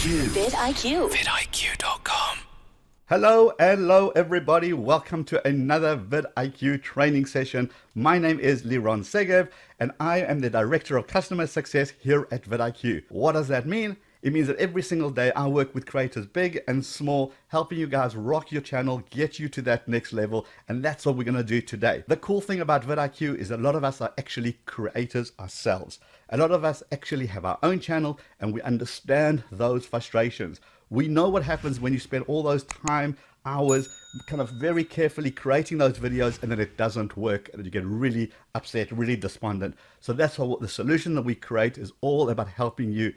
vidIQ. vidIQ.com. Hello everybody, welcome to another vidIQ training session. My name is Liron and I am the Director of Customer Success here at vidIQ. What does that mean? It means that every single day I work with creators big and small, helping you guys rock your channel, get you to that next level, and that's what we're going to do today. The cool thing about vidIQ is a lot of us are actually creators ourselves. A lot of us actually have our own channel and we understand those frustrations. We know what happens when you spend all those hours kind of very carefully creating those videos and then it doesn't work and you get really upset, really despondent. So that's what the solution that we create is all about, helping you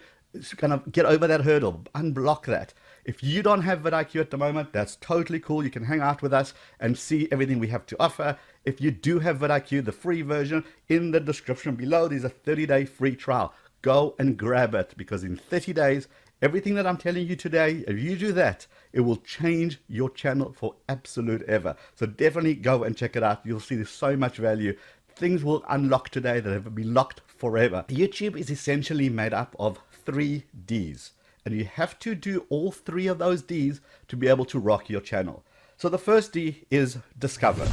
kind of get over that hurdle, unblock that. If you don't have vidIQ at the moment, that's totally cool. You can hang out with us and see everything we have to offer. If you do have vidIQ, the free version, in the description below, there's a 30-day free trial. Go and grab it, because in 30 days, everything that I'm telling you today, if you do that, it will change your channel for absolute ever. So definitely go and check it out. You'll see there's so much value. Things will unlock today that have been locked forever. YouTube is essentially made up of 3 Ds, and you have to do all 3 of those Ds to be able to rock your channel. So the first D is discover.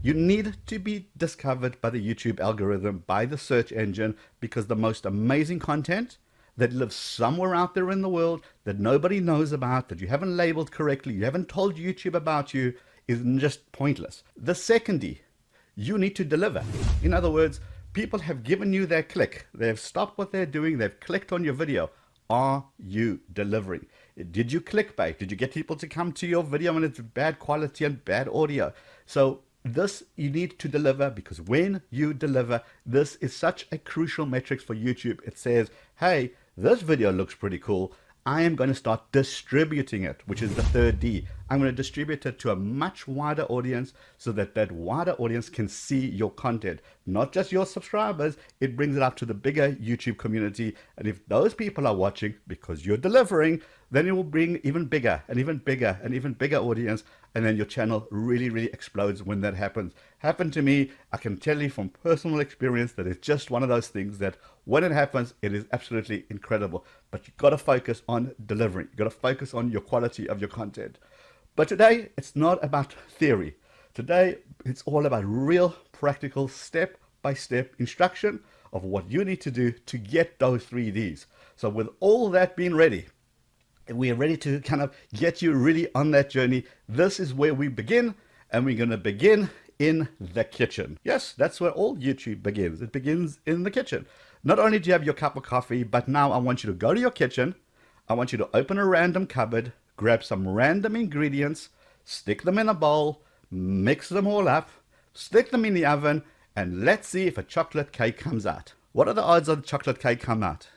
You need to be discovered by the YouTube algorithm, by the search engine, because the most amazing content that lives somewhere out there in the world that nobody knows about, that you haven't labeled correctly, you haven't told YouTube about you, is just pointless. The second D, you need to deliver. In other words, people have given you their click. They've stopped what they're doing. They've clicked on your video. Are you delivering? Did you clickbait? Did you get people to come to your video and it's bad quality and bad audio? So this you need to deliver, because when you deliver, this is such a crucial metric for YouTube. It says, hey, this video looks pretty cool. I am going to start distributing it, which is the third D. I'm going to distribute it to a much wider audience so that that wider audience can see your content, not just your subscribers. It brings it up to the bigger YouTube community. And if those people are watching because you're delivering, then it will bring even bigger and even bigger and even bigger audience. And then your channel really explodes when that happens. Happened to me. I can tell you from personal experience that it's just one of those things that when it happens, it is absolutely incredible. But you've got to focus on delivering. You've got to focus on your quality of your content. But today, it's not about theory. Today, it's all about real, practical, step-by-step instruction of what you need to do to get those 3 Ds. So with all that being ready, we are ready to kind of get you really on that journey. This is where we begin, and we're going to begin in the kitchen. Yes, that's where all YouTube begins. It begins in the kitchen. Not only do you have your cup of coffee, but now I want you to go to your kitchen. I want you to open a random cupboard, grab some random ingredients, stick them in a bowl, mix them all up, stick them in the oven, and let's see if a chocolate cake comes out. What are the odds of the chocolate cake come out?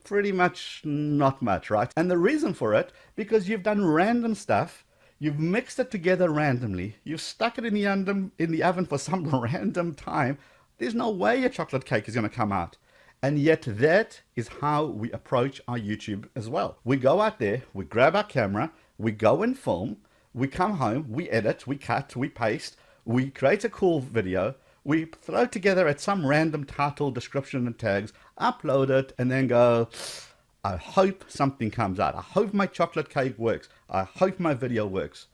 Pretty much not much, right? And the reason for it, because you've done random stuff, you've mixed it together randomly, you've stuck it in the oven for some random time. There's no way a chocolate cake is going to come out. And yet that is how we approach our YouTube as well. We go out there, we grab our camera, we go and film, we come home, we edit, we cut, we paste, we create a cool video, we throw together at some random title, description and tags, upload it, and then go, I hope something comes out. I hope my chocolate cake works. I hope my video works.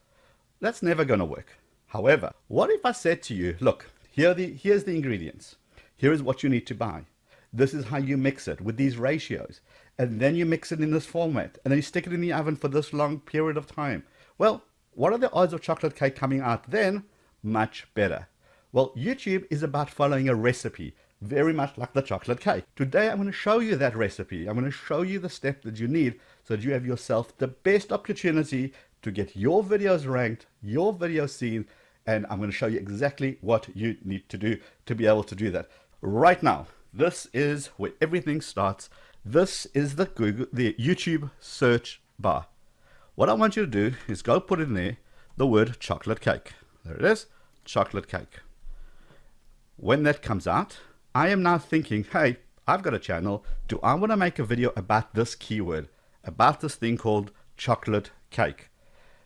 That's never going to work. However, what if I said to you, look, here's the ingredients. Here is what you need to buy. This is how you mix it with these ratios. And then you mix it in this format. And then you stick it in the oven for this long period of time. Well, what are the odds of chocolate cake coming out then? Much better. Well, YouTube is about following a recipe, very much like the chocolate cake. Today, I'm going to show you that recipe. I'm going to show you the step that you need so that you have yourself the best opportunity to get your videos ranked, your videos seen, and I'm going to show you exactly what you need to do to be able to do that. Right now, this is where everything starts. This is the YouTube search bar. What I want you to do is go put in there the word chocolate cake. There it is, chocolate cake. When that comes out, I am now thinking, hey, I've got a channel. Do I want to make a video about this keyword, about this thing called chocolate cake?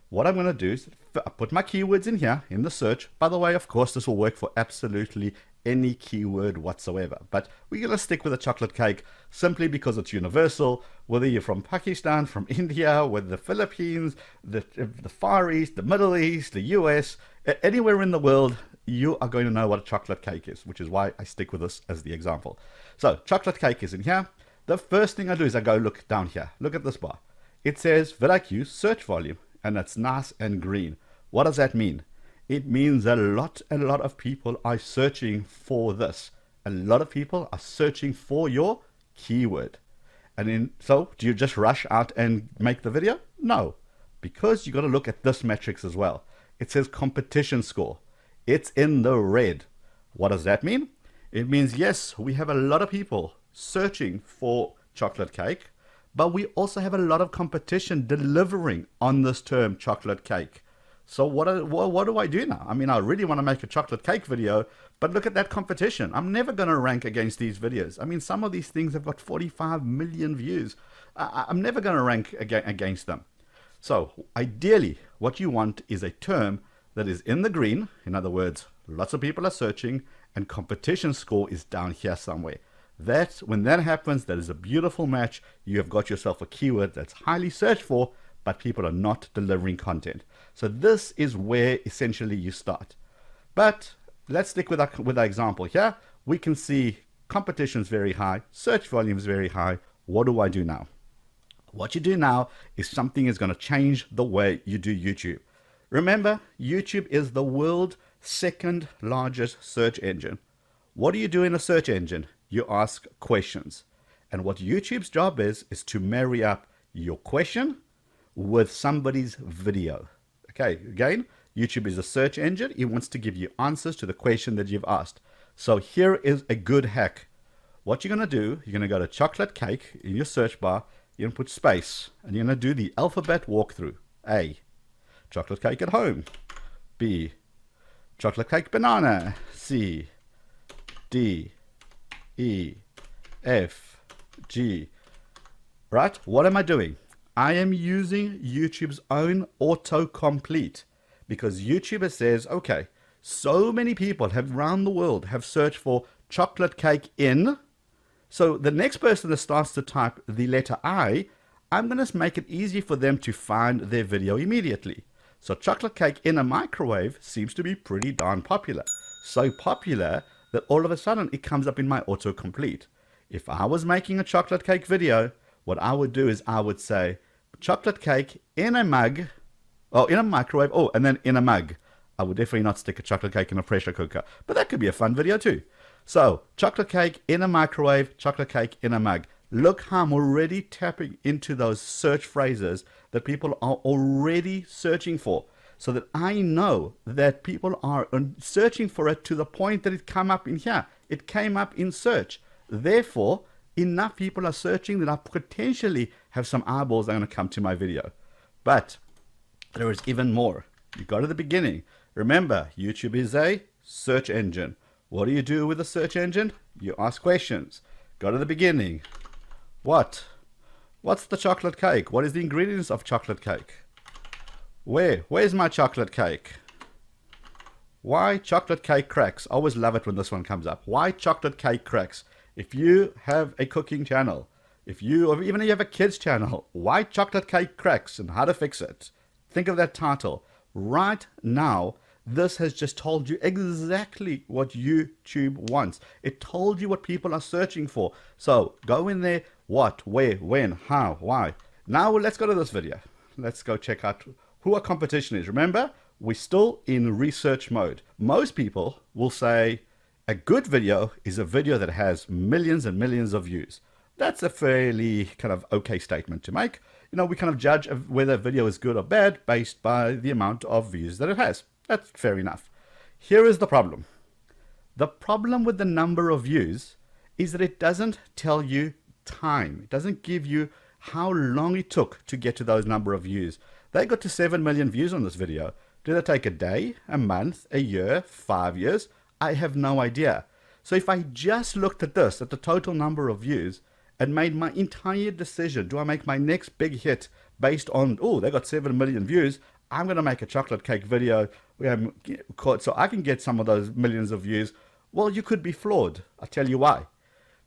What I'm going to do is I put my keywords in here in the search. By the way, of course, this will work for absolutely any keyword whatsoever. But we're going to stick with a chocolate cake simply because it's universal. Whether you're from Pakistan, from India, whether the Philippines, the Far East, the Middle East, the US, anywhere in the world, you are going to know what a chocolate cake is, which is why I stick with this as the example. So chocolate cake is in here. The first thing I do is I go look down here. Look at this bar. It says vidIQ search volume, and it's nice and green. What does that mean? It means a lot of people are searching for this. A lot of people are searching for your keyword. And then, so do you just rush out and make the video? No, because you got to look at this metrics as well. It says competition score. It's in the red. What does that mean? It means, yes, we have a lot of people searching for chocolate cake, but we also have a lot of competition delivering on this term chocolate cake. So what do I do now? I mean, I really want to make a chocolate cake video, but look at that competition. I'm never going to rank against these videos. I mean, some of these things have got 45 million views. I'm never going to rank against them. So ideally, what you want is a term that is in the green. In other words, lots of people are searching and competition score is down here somewhere. When that happens, that is a beautiful match. You have got yourself a keyword that's highly searched for, but people are not delivering content. So this is where essentially you start. But let's stick with our example here. We can see competition is very high, search volume is very high. What do I do now? What you do now is something is going to change the way you do YouTube. Remember, YouTube is the world's second largest search engine. What do you do in a search engine? You ask questions. And what YouTube's job is to marry up your question with somebody's video. Okay, again, YouTube is a search engine. It wants to give you answers to the question that you've asked. So here is a good hack. What you're going to do, you're going to go to chocolate cake in your search bar. You're going to put space, and you're going to do the alphabet walkthrough. A, chocolate cake at home. B, chocolate cake banana. C, D, E, F, G. Right? What am I doing? I am using YouTube's own autocomplete, because YouTube says, okay, so many people around the world have searched for chocolate cake in. So the next person that starts to type the letter I, I'm going to make it easy for them to find their video immediately. So chocolate cake in a microwave seems to be pretty darn popular. So popular that all of a sudden it comes up in my autocomplete. If I was making a chocolate cake video, what I would do is I would say chocolate cake in a mug, or in a microwave, and then in a mug. I would definitely not stick a chocolate cake in a pressure cooker, but that could be a fun video too. So chocolate cake in a microwave, chocolate cake in a mug. Look how I'm already tapping into those search phrases that people are already searching for, so that I know that people are searching for it to the point that it came up in here. It came up in search. Therefore, enough people are searching that I potentially have some eyeballs that are going to come to my video. But there is even more. You go to the beginning. Remember, YouTube is a search engine. What do you do with a search engine? You ask questions. Go to the beginning. What's the chocolate cake? What is the ingredients of chocolate cake? Where's my chocolate cake? Why chocolate cake cracks? I always love it when this one comes up. Why chocolate cake cracks? If you have a cooking channel, or even if you have a kids channel, why chocolate cake cracks and how to fix it? Think of that title. Right now, this has just told you exactly what YouTube wants. It told you what people are searching for. So go in there. What, where, when, how, why. Now let's go to this video. Let's go check out who our competition is. Remember, we're still in research mode. Most people will say a good video is a video that has millions and millions of views. That's a fairly kind of okay statement to make. You know, we kind of judge whether a video is good or bad based by the amount of views that it has. That's fair enough. Here is the problem. The problem with the number of views is that it doesn't tell you time. It doesn't give you how long it took to get to those number of views. They got to 7 million views on this video. Did it take a day, a month, a year, 5 years? I have no idea. So if I just looked at this, at the total number of views, and made my entire decision, do I make my next big hit based on, oh, they got 7 million views, I'm going to make a chocolate cake video so I can get some of those millions of views. Well, you could be flawed. I'll tell you why.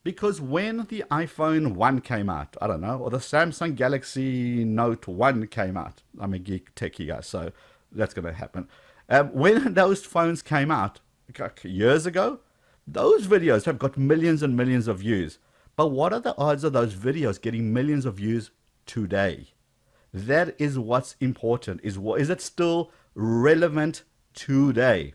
Because when the iPhone 1 came out, I don't know, or the Samsung Galaxy Note 1 came out, I'm a geek techie guy, so that's going to happen. When those phones came out years ago, those videos have got millions and millions of views. But what are the odds of those videos getting millions of views today? That is what's important. Is it still relevant today?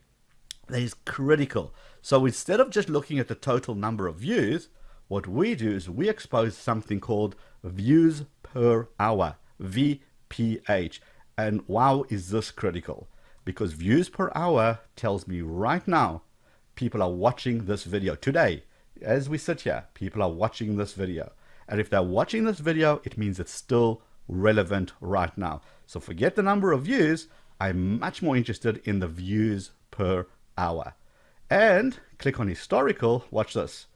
That is critical. So instead of just looking at the total number of views, what we do is we expose something called views per hour, VPH. And wow, is this critical? Because views per hour tells me right now, people are watching this video today. As we sit here, people are watching this video. And if they're watching this video, it means it's still relevant right now. So forget the number of views. I'm much more interested in the views per hour. And click on historical. Watch this.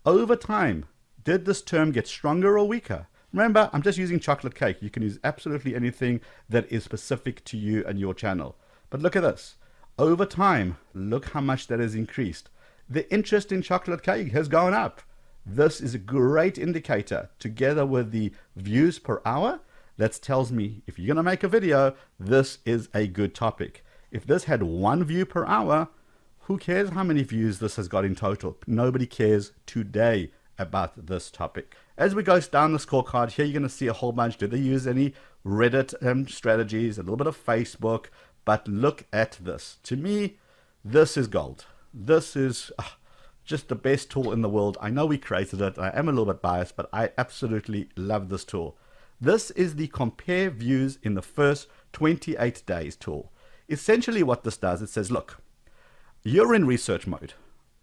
Over time, did this term get stronger or weaker? Remember, I'm just using chocolate cake. You can use absolutely anything that is specific to you and your channel. But look at this. Over time, look how much that has increased. The interest in chocolate cake has gone up. This is a great indicator, together with the views per hour. That tells me if you're going to make a video, this is a good topic. If this had 1 view per hour, who cares how many views this has got in total? Nobody cares today about this topic. As we go down the scorecard here, you're going to see a whole bunch. Did they use any Reddit strategies, a little bit of Facebook? But look at this. To me, this is gold. This is just the best tool in the world. I know we created it. I am a little bit biased, but I absolutely love this tool. This is the compare views in the first 28 days tool. Essentially what this does, it says, look, you're in research mode.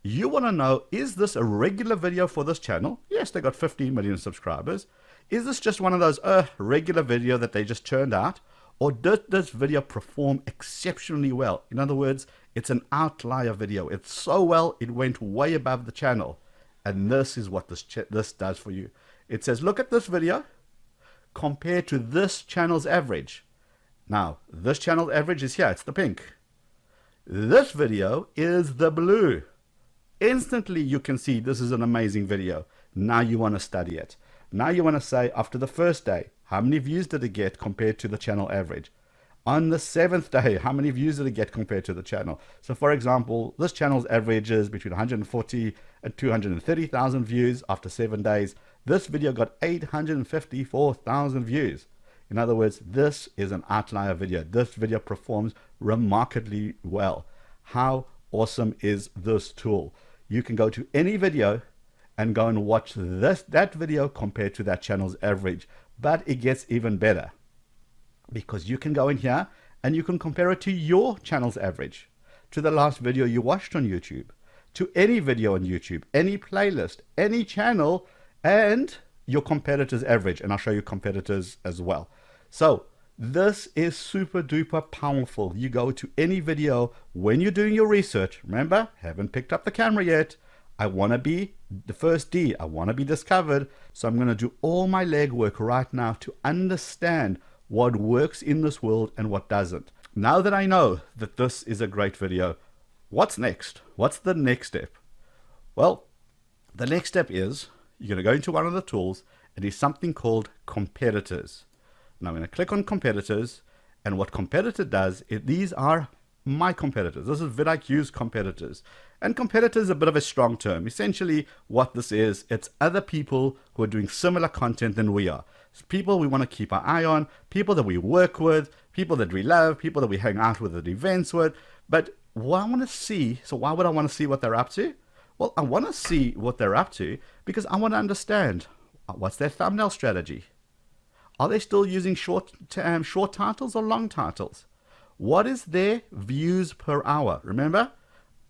You want to know, is this a regular video for this channel? Yes, they got 15 million subscribers. Is this just one of those regular video that they just churned out? Or did this video perform exceptionally well? In other words, it's an outlier video. It's so well, it went way above the channel. And this is what this does for you. It says, look at this video compared to this channel's average. Now, this channel's average is here. It's the pink. This video is the blue. Instantly, you can see this is an amazing video. Now you want to study it. Now you want to say, after the first day, how many views did it get compared to the channel average? On the 7th day, how many views did it get compared to the channel? So for example, this channel's average is between 140 and 230,000 views after 7 days. This video got 854,000 views. In other words, this is an outlier video. This video performs remarkably well. How awesome is this tool? You can go to any video and go and watch that video compared to that channel's average. But it gets even better, because you can go in here and you can compare it to your channel's average, to the last video you watched on YouTube, to any video on YouTube, any playlist, any channel, and your competitor's average. And I'll show you competitors as well. So this is super duper powerful. You go to any video when you're doing your research. Remember, haven't picked up the camera yet. I want to be the first D. I want to be discovered. So I'm going to do all my legwork right now to understand what works in this world and what doesn't. Now that I know that this is a great video, what's next? What's the next step? Well, the next step is you're going to go into one of the tools, and it's something called competitors. Now I'm going to click on competitors, and what competitor does is these are my competitors. This is vidIQ's competitors. And competitor is a bit of a strong term. Essentially what this is, it's other people who are doing similar content than we are. It's people we want to keep our eye on, people that we work with, people that we love, people that we hang out with at events with. But what I want to see, so why would I want to see what they're up to? Well, I want to see what they're up to because I want to understand what's their thumbnail strategy. Are they still using short titles or long titles? What is their views per hour? Remember,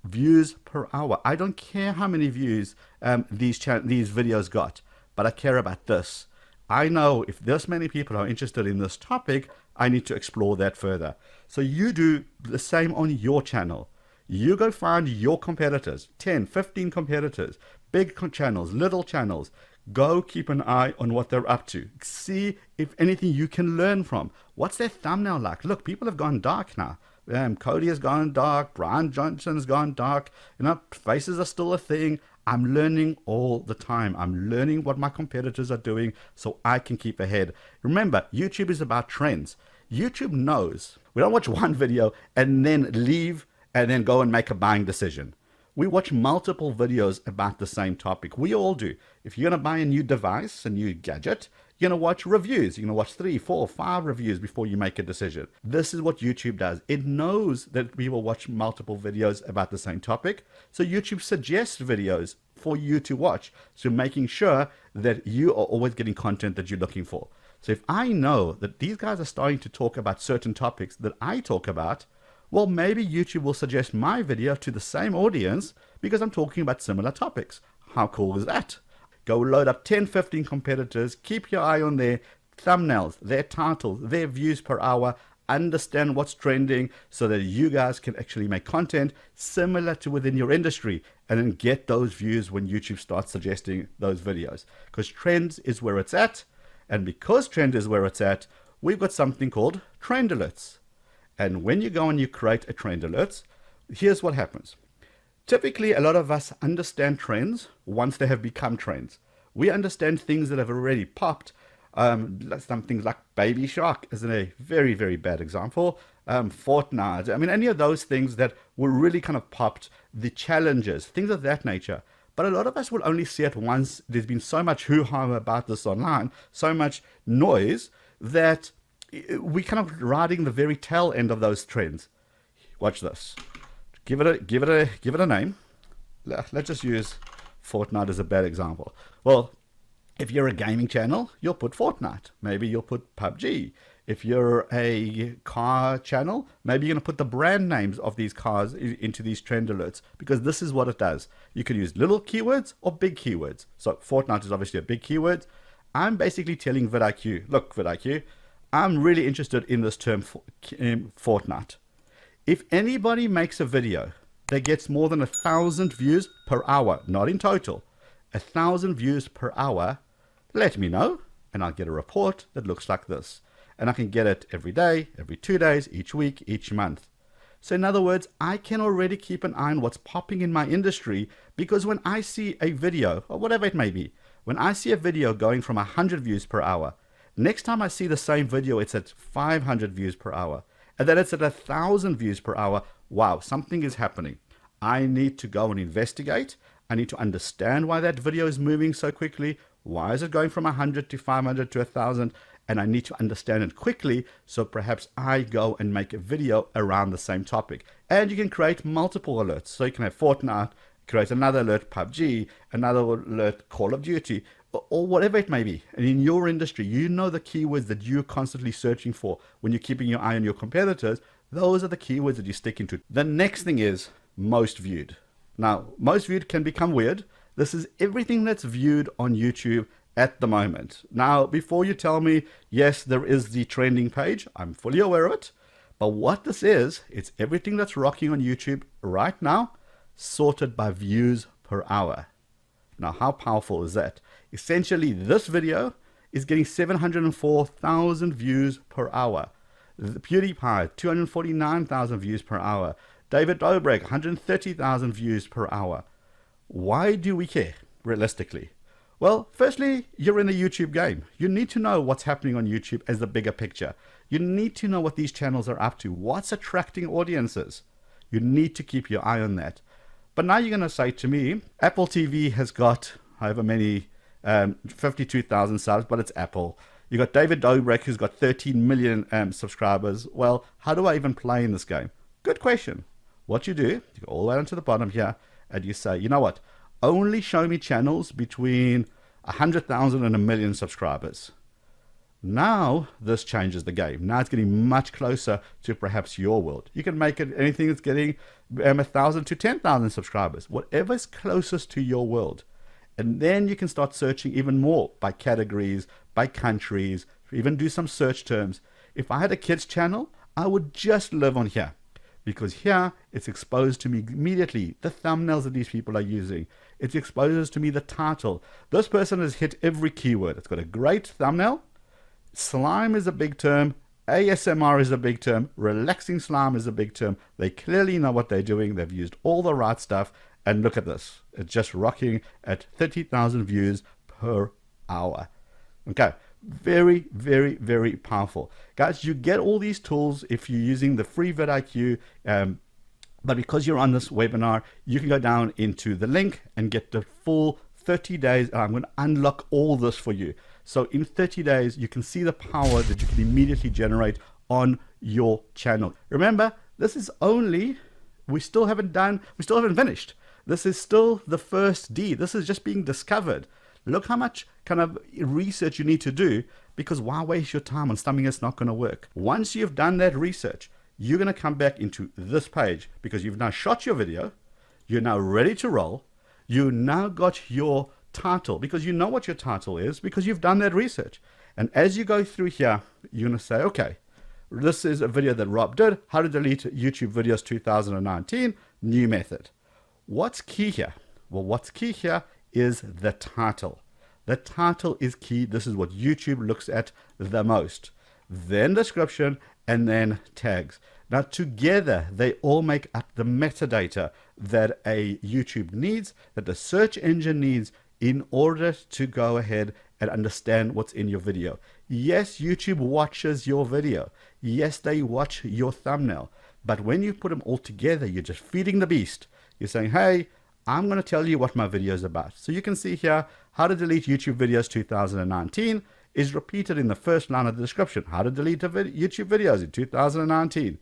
views per hour. I don't care how many views these videos got, but I care about this. I know if this many people are interested in this topic, I need to explore that further. So you do the same on your channel. You go find your competitors, 10, 15 competitors, big channels, little channels. Go keep an eye on what they're up to. See if anything you can learn from. What's their thumbnail like? Look, people have gone dark now. Cody has gone dark. Brian Johnson's gone dark. Faces are still a thing. I'm learning all the time. I'm learning what my competitors are doing so I can keep ahead. Remember, YouTube is about trends. YouTube knows. We don't watch one video and then leave and then go and make a buying decision. We watch multiple videos about the same topic. We all do. If you're going to buy a new device, a new gadget, you're going to watch reviews. You're going to watch 3, 4, 5 reviews before you make a decision. This is what YouTube does. It knows that people watch multiple videos about the same topic. So YouTube suggests videos for you to watch. So making sure that you are always getting content that you're looking for. So if I know that these guys are starting to talk about certain topics that I talk about, well, maybe YouTube will suggest my video to the same audience because I'm talking about similar topics. How cool is that? Go load up 10, 15 competitors, keep your eye on their thumbnails, their titles, their views per hour, understand what's trending so that you guys can actually make content similar to within your industry and then get those views when YouTube starts suggesting those videos. Because trends is where it's at. And because trend is where it's at, we've got something called trend alerts. And when you go and you create a trend alert, here's what happens. Typically, a lot of us understand trends once they have become trends. We understand things that have already popped. Some things like Baby Shark is a very, very bad example. Fortnite, I mean, any of those things that were really kind of popped, the challenges, things of that nature. But a lot of us will only see it once there's been so much hoo-ha about this online, so much noise, that we kind of riding the very tail end of those trends. Watch this. Give it a name. Let's just use Fortnite as a bad example. Well, if you're a gaming channel, you'll put Fortnite. Maybe you'll put PUBG. If you're a car channel, maybe you're going to put the brand names of these cars into these trend alerts, because this is what it does. You can use little keywords or big keywords. So Fortnite is obviously a big keyword. I'm basically telling vidIQ, look, vidIQ, I'm really interested in this term Fortnite. If anybody makes a video that gets more than 1,000 views per hour, not in total, 1,000 views per hour, let me know and I'll get a report that looks like this. And I can get it every day, every 2 days, each week, each month. So in other words, I can already keep an eye on what's popping in my industry, because when I see a video, or whatever it may be, when I see a video going from 100 views per hour, next time I see the same video, it's at 500 views per hour. And then it's at 1,000 views per hour. Wow, something is happening. I need to go and investigate. I need to understand why that video is moving so quickly. Why is it going from 100 to 500 to 1,000? And I need to understand it quickly, so perhaps I go and make a video around the same topic. And you can create multiple alerts. So you can have Fortnite, create another alert, PUBG, another alert, Call of Duty, or whatever it may be. And in your industry, you know the keywords that you're constantly searching for when you're keeping your eye on your competitors. Those are the keywords that you stick into. The next thing is most viewed. Now, most viewed can become weird. This is everything that's viewed on YouTube at the moment. Now, before you tell me, yes, there is the trending page, I'm fully aware of it. But what this is, it's everything that's rocking on YouTube right now, sorted by views per hour. Now, how powerful is that? Essentially, this video is getting 704,000 views per hour. The PewDiePie, 249,000 views per hour. David Dobrik, 130,000 views per hour. Why do we care, realistically? Well, firstly, you're in the YouTube game. You need to know what's happening on YouTube as the bigger picture. You need to know what these channels are up to, what's attracting audiences. You need to keep your eye on that. But now you're going to say to me, Apple TV has got however many, 52,000 subs, but it's Apple. You got David Dobrik, who's got 13 million subscribers. Well, how do I even play in this game? Good question. What you do, you go all the way down to the bottom here, and you say, you know what? Only show me channels between 100,000 and 1 million subscribers. Now this changes the game. Now it's getting much closer to perhaps your world. You can make it anything that's getting 1,000 to 10,000 subscribers, whatever's closest to your world. And then you can start searching even more by categories, by countries, even do some search terms. If I had a kids channel, I would just live on here. because here it's exposed to me immediately the thumbnails that these people are using. It exposes to me the title. This person has hit every keyword. It's got a great thumbnail. Slime is a big term. ASMR is a big term. Relaxing slime is a big term. They clearly know what they're doing. They've used all the right stuff. And look at this. It's just rocking at 30,000 views per hour. Okay. Very, very, very powerful. Guys, you get all these tools if you're using the free vidIQ. But because you're on this webinar, you can go down into the link and get the full 30 days. And I'm going to unlock all this for you. So in 30 days, you can see the power that you can immediately generate on your channel. Remember, this is only, we still haven't finished. This is still the first D. This is just being discovered. Look how much kind of research you need to do, because why waste your time on something that's not going to work? Once you've done that research, you're going to come back into this page because you've now shot your video. You're now ready to roll. You now got your title because you know what your title is because you've done that research. And as you go through here, you're going to say, okay, this is a video that Rob did, how to delete YouTube videos 2019, new method. What's key here? Well, what's key here is the title. The title is key. This is what YouTube looks at the most. Then description and then tags. Now together they all make up the metadata that a YouTube needs, that the search engine needs in order to go ahead and understand what's in your video. Yes, YouTube watches your video. Yes, they watch your thumbnail. But when you put them all together, you're just feeding the beast. You're saying, hey, I'm going to tell you what my video is about. So you can see here, how to delete YouTube videos 2019 is repeated in the first line of the description. How to delete YouTube videos in 2019.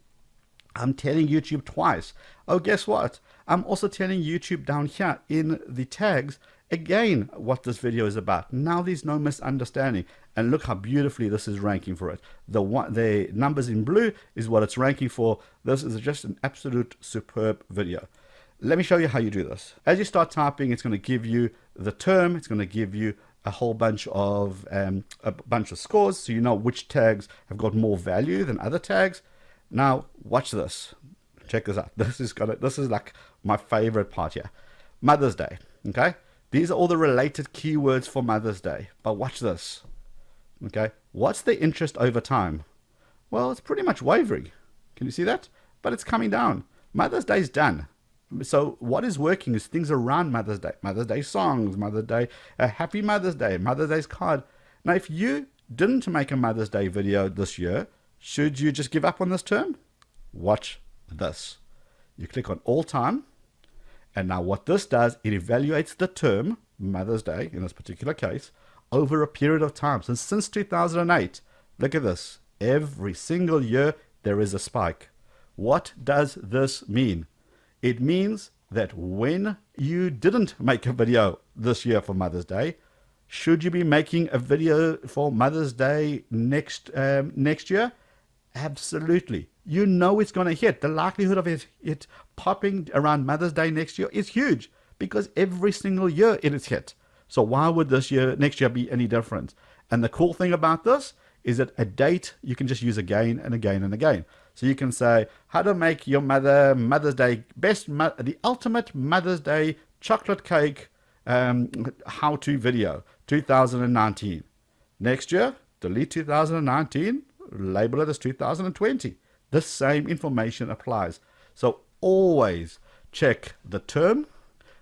I'm telling YouTube twice. Oh, guess what? I'm also telling YouTube down here in the tags, again, what this video is about. Now there's no misunderstanding. And look how beautifully this is ranking for it. The numbers in blue is what it's ranking for. This is just an absolute superb video. Let me show you how you do this. As you start typing, it's going to give you the term. It's going to give you a whole bunch of scores, so you know which tags have got more value than other tags. Now, watch this. Check this out. This is like my favorite part here. Mother's Day. Okay, these are all the related keywords for Mother's Day. But watch this. Okay, what's the interest over time? Well, it's pretty much wavering. Can you see that? But it's coming down. Mother's Day is done. So what is working is things around Mother's Day songs, Mother's Day, Happy Mother's Day, Mother's Day's card. Now, if you didn't make a Mother's Day video this year, should you just give up on this term? Watch this. You click on all time. And now what this does, it evaluates the term, Mother's Day, in this particular case, over a period of time. So since 2008, look at this. Every single year, there is a spike. What does this mean? It means that when you didn't make a video this year for Mother's Day, should you be making a video for Mother's Day next year? Absolutely. You know it's going to hit. The likelihood of it popping around Mother's Day next year is huge because every single year it is hit. So why would next year be any different? And the cool thing about this is that a date you can just use again and again and again. So you can say how to make your Mother's Day the ultimate Mother's Day chocolate cake how-to video 2019. Next year, delete 2019, label it as 2020. The same information applies. So always check the term,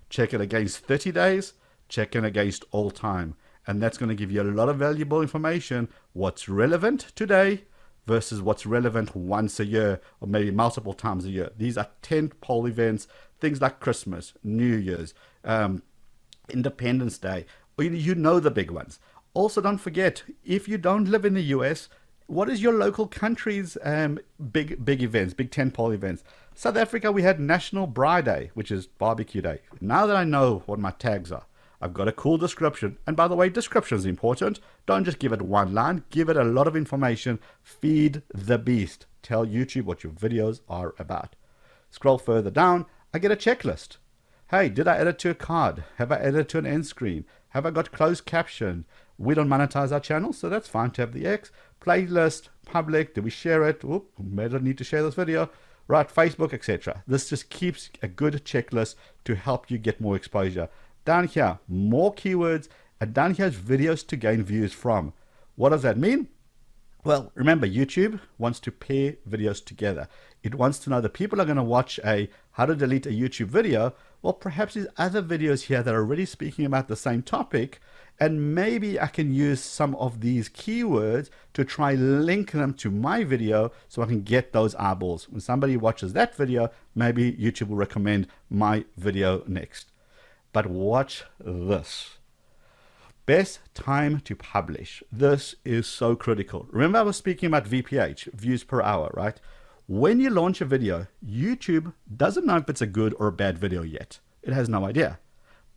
check it against 30 days, check it against all time. And that's going to give you a lot of valuable information, what's relevant today versus what's relevant once a year or maybe multiple times a year. These are tentpole events, things like Christmas, New Year's, Independence Day, or you know the big ones. Also, don't forget, if you don't live in the US, what is your local country's big events, big tentpole events? South Africa, we had National Braai Day, which is barbecue day. Now that I know what my tags are, I've got a cool description. And by the way, description is important. Don't just give it one line. Give it a lot of information. Feed the beast. Tell YouTube what your videos are about. Scroll further down. I get a checklist. Hey, did I edit to a card? Have I edited to an end screen? Have I got closed caption? We don't monetize our channel, so that's fine to have the X. Playlist, public, do we share it? Oop, may not need to share this video. right? Facebook, etc. This just keeps a good checklist to help you get more exposure. Down here, more keywords, and down here is videos to gain views from. What does that mean? Well, remember, YouTube wants to pair videos together. It wants to know that people are going to watch a how to delete a YouTube video. Well, perhaps there's other videos here that are already speaking about the same topic, and maybe I can use some of these keywords to try link them to my video so I can get those eyeballs. When somebody watches that video, maybe YouTube will recommend my video next. But watch this. Best time to publish. This is so critical. Remember I was speaking about VPH, views per hour, right? When you launch a video, YouTube doesn't know if it's a good or a bad video yet. It has no idea.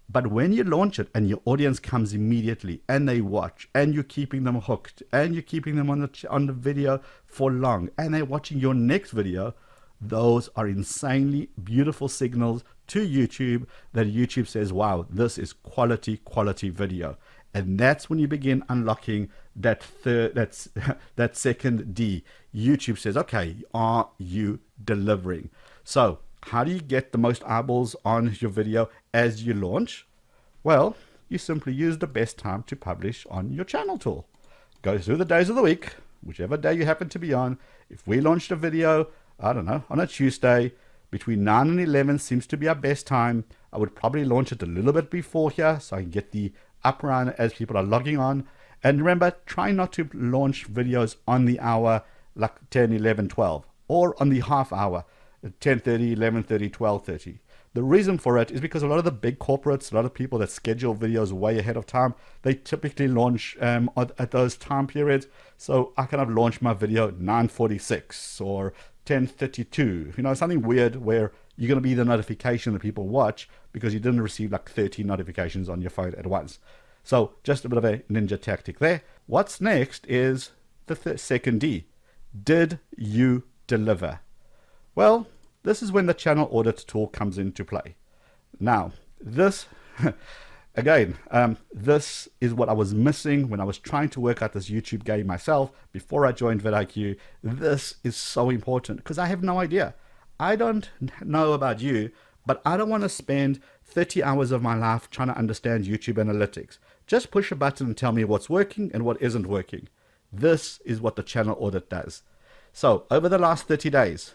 But when you launch it and your audience comes immediately and they watch and you're keeping them hooked and you're keeping them on the video for long and they're watching your next video, those are insanely beautiful signals to YouTube that YouTube says, wow, this is quality video. And that's when you begin unlocking that that second D. YouTube says, okay, are you delivering? So how do you get the most eyeballs on your video as you launch? Well, you simply use the best time to publish on your channel tool. Go through the days of the week, whichever day you happen to be on. If we launched a video, I don't know, on a Tuesday, between 9 and 11 seems to be our best time. I would probably launch it a little bit before here so I can get the up run as people are logging on. And remember, try not to launch videos on the hour like 10, 11, 12, or on the half hour, 10:30, 11:30, 12:30. The reason for it is because a lot of the big corporates, a lot of people that schedule videos way ahead of time, they typically launch at those time periods. So I kind of launch my video 9:46 or 10:32, you know, something weird where you're going to be the notification that people watch because you didn't receive like 30 notifications on your phone at once. So just a bit of a ninja tactic there. What's next is the second D. Did you deliver? Well, this is when the channel audit tool comes into play. Now, this, again, this is what I was missing when I was trying to work out this YouTube game myself before I joined vidIQ. This is so important because I have no idea. I don't know about you, but I don't want to spend 30 hours of my life trying to understand YouTube analytics. Just push a button and tell me what's working and what isn't working. This is what the channel audit does. So over the last 30 days,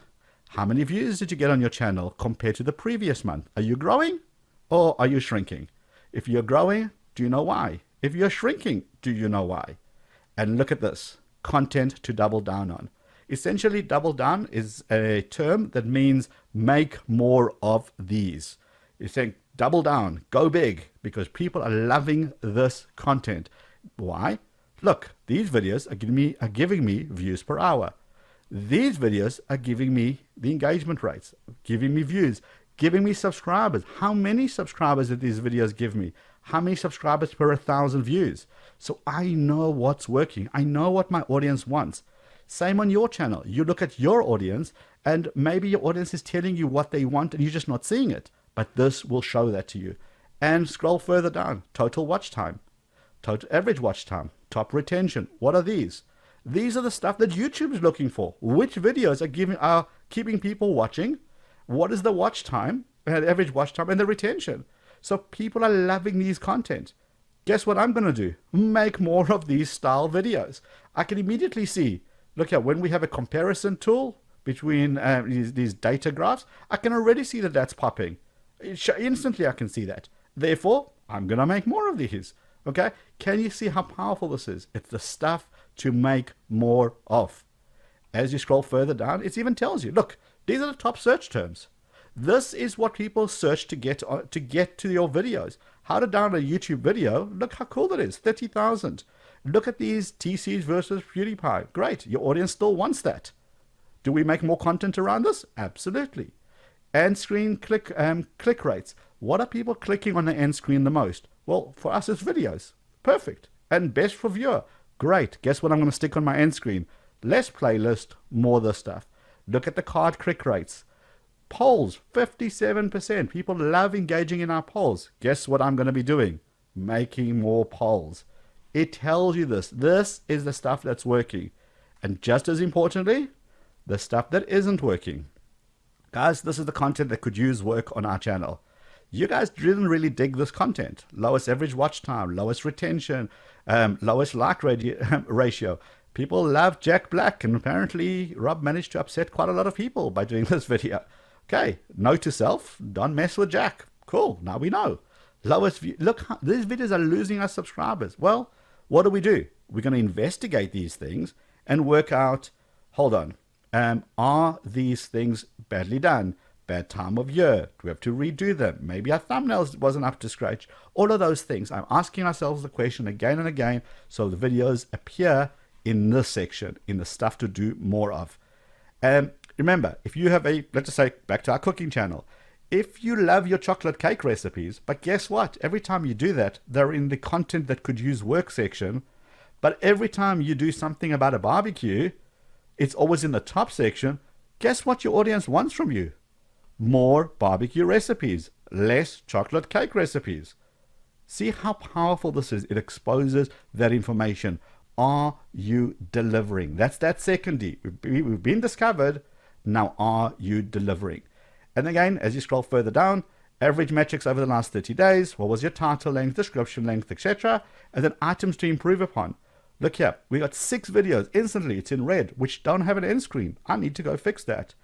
how many views did you get on your channel compared to the previous month? Are you growing or are you shrinking? If you're growing, do you know why? If you're shrinking, do you know why? And look at this, content to double down on. Essentially, double down is a term that means make more of these. You're saying double down, go big, because people are loving this content. Why? Look, these videos are giving me views per hour. These videos are giving me the engagement rates, giving me views, giving me subscribers. How many subscribers did these videos give me? How many subscribers per 1,000 views? So I know what's working. I know what my audience wants. Same on your channel. You look at your audience and maybe your audience is telling you what they want and you're just not seeing it. But this will show that to you. And scroll further down. Total watch time, total average watch time, top retention. What are these? These are the stuff that YouTube is looking for. Which videos are keeping people watching? What is the watch time, average watch time, and the retention? So people are loving these content. Guess what I'm going to do? Make more of these style videos. I can immediately see, look here, when we have a comparison tool between these data graphs, I can already see that that's popping. Instantly I can see that. Therefore, I'm going to make more of these. Okay? Can you see how powerful this is? It's the stuff to make more of. As you scroll further down, it even tells you, look, these are the top search terms. This is what people search to get to your videos. How to download a YouTube video. Look how cool that is. 30,000. Look at these TCs versus PewDiePie. Great. Your audience still wants that. Do we make more content around this? Absolutely. End screen click rates. What are people clicking on the end screen the most? Well, for us, it's videos. Perfect. And best for viewer. Great. Guess what I'm going to stick on my end screen? Less playlist, more this stuff. Look at the card click rates. Polls, 57%. People love engaging in our polls. Guess what I'm going to be doing? Making more polls. It tells you this. This is the stuff that's working. And just as importantly, the stuff that isn't working. Guys, this is the content that could use work on our channel. You guys didn't really dig this content. Lowest average watch time, lowest retention, lowest like ratio. People love Jack Black, and apparently Rob managed to upset quite a lot of people by doing this video. Okay, note to self, don't mess with Jack. Cool, now we know. Lowest view. Look, these videos are losing us subscribers. Well, what do? We're going to investigate these things and work out, hold on, are these things badly done? Bad time of year? Do we have to redo them? Maybe our thumbnails wasn't up to scratch. All of those things. I'm asking ourselves the question again and again, so the videos appear in this section, in the stuff to do more of. Remember, if you have let's just say, back to our cooking channel, if you love your chocolate cake recipes, but guess what? Every time you do that, they're in the content that could use work section. But every time you do something about a barbecue, it's always in the top section. Guess what your audience wants from you? More barbecue recipes, less chocolate cake recipes. See how powerful this is. It exposes that information. Are you delivering? That's that second D. We've been discovered. Now, are you delivering? And again, as you scroll further down, average metrics over the last 30 days. What was your title length, description length, etc.? And then items to improve upon. Look here, we got 6 videos instantly. It's in red, which don't have an end screen. I need to go fix that.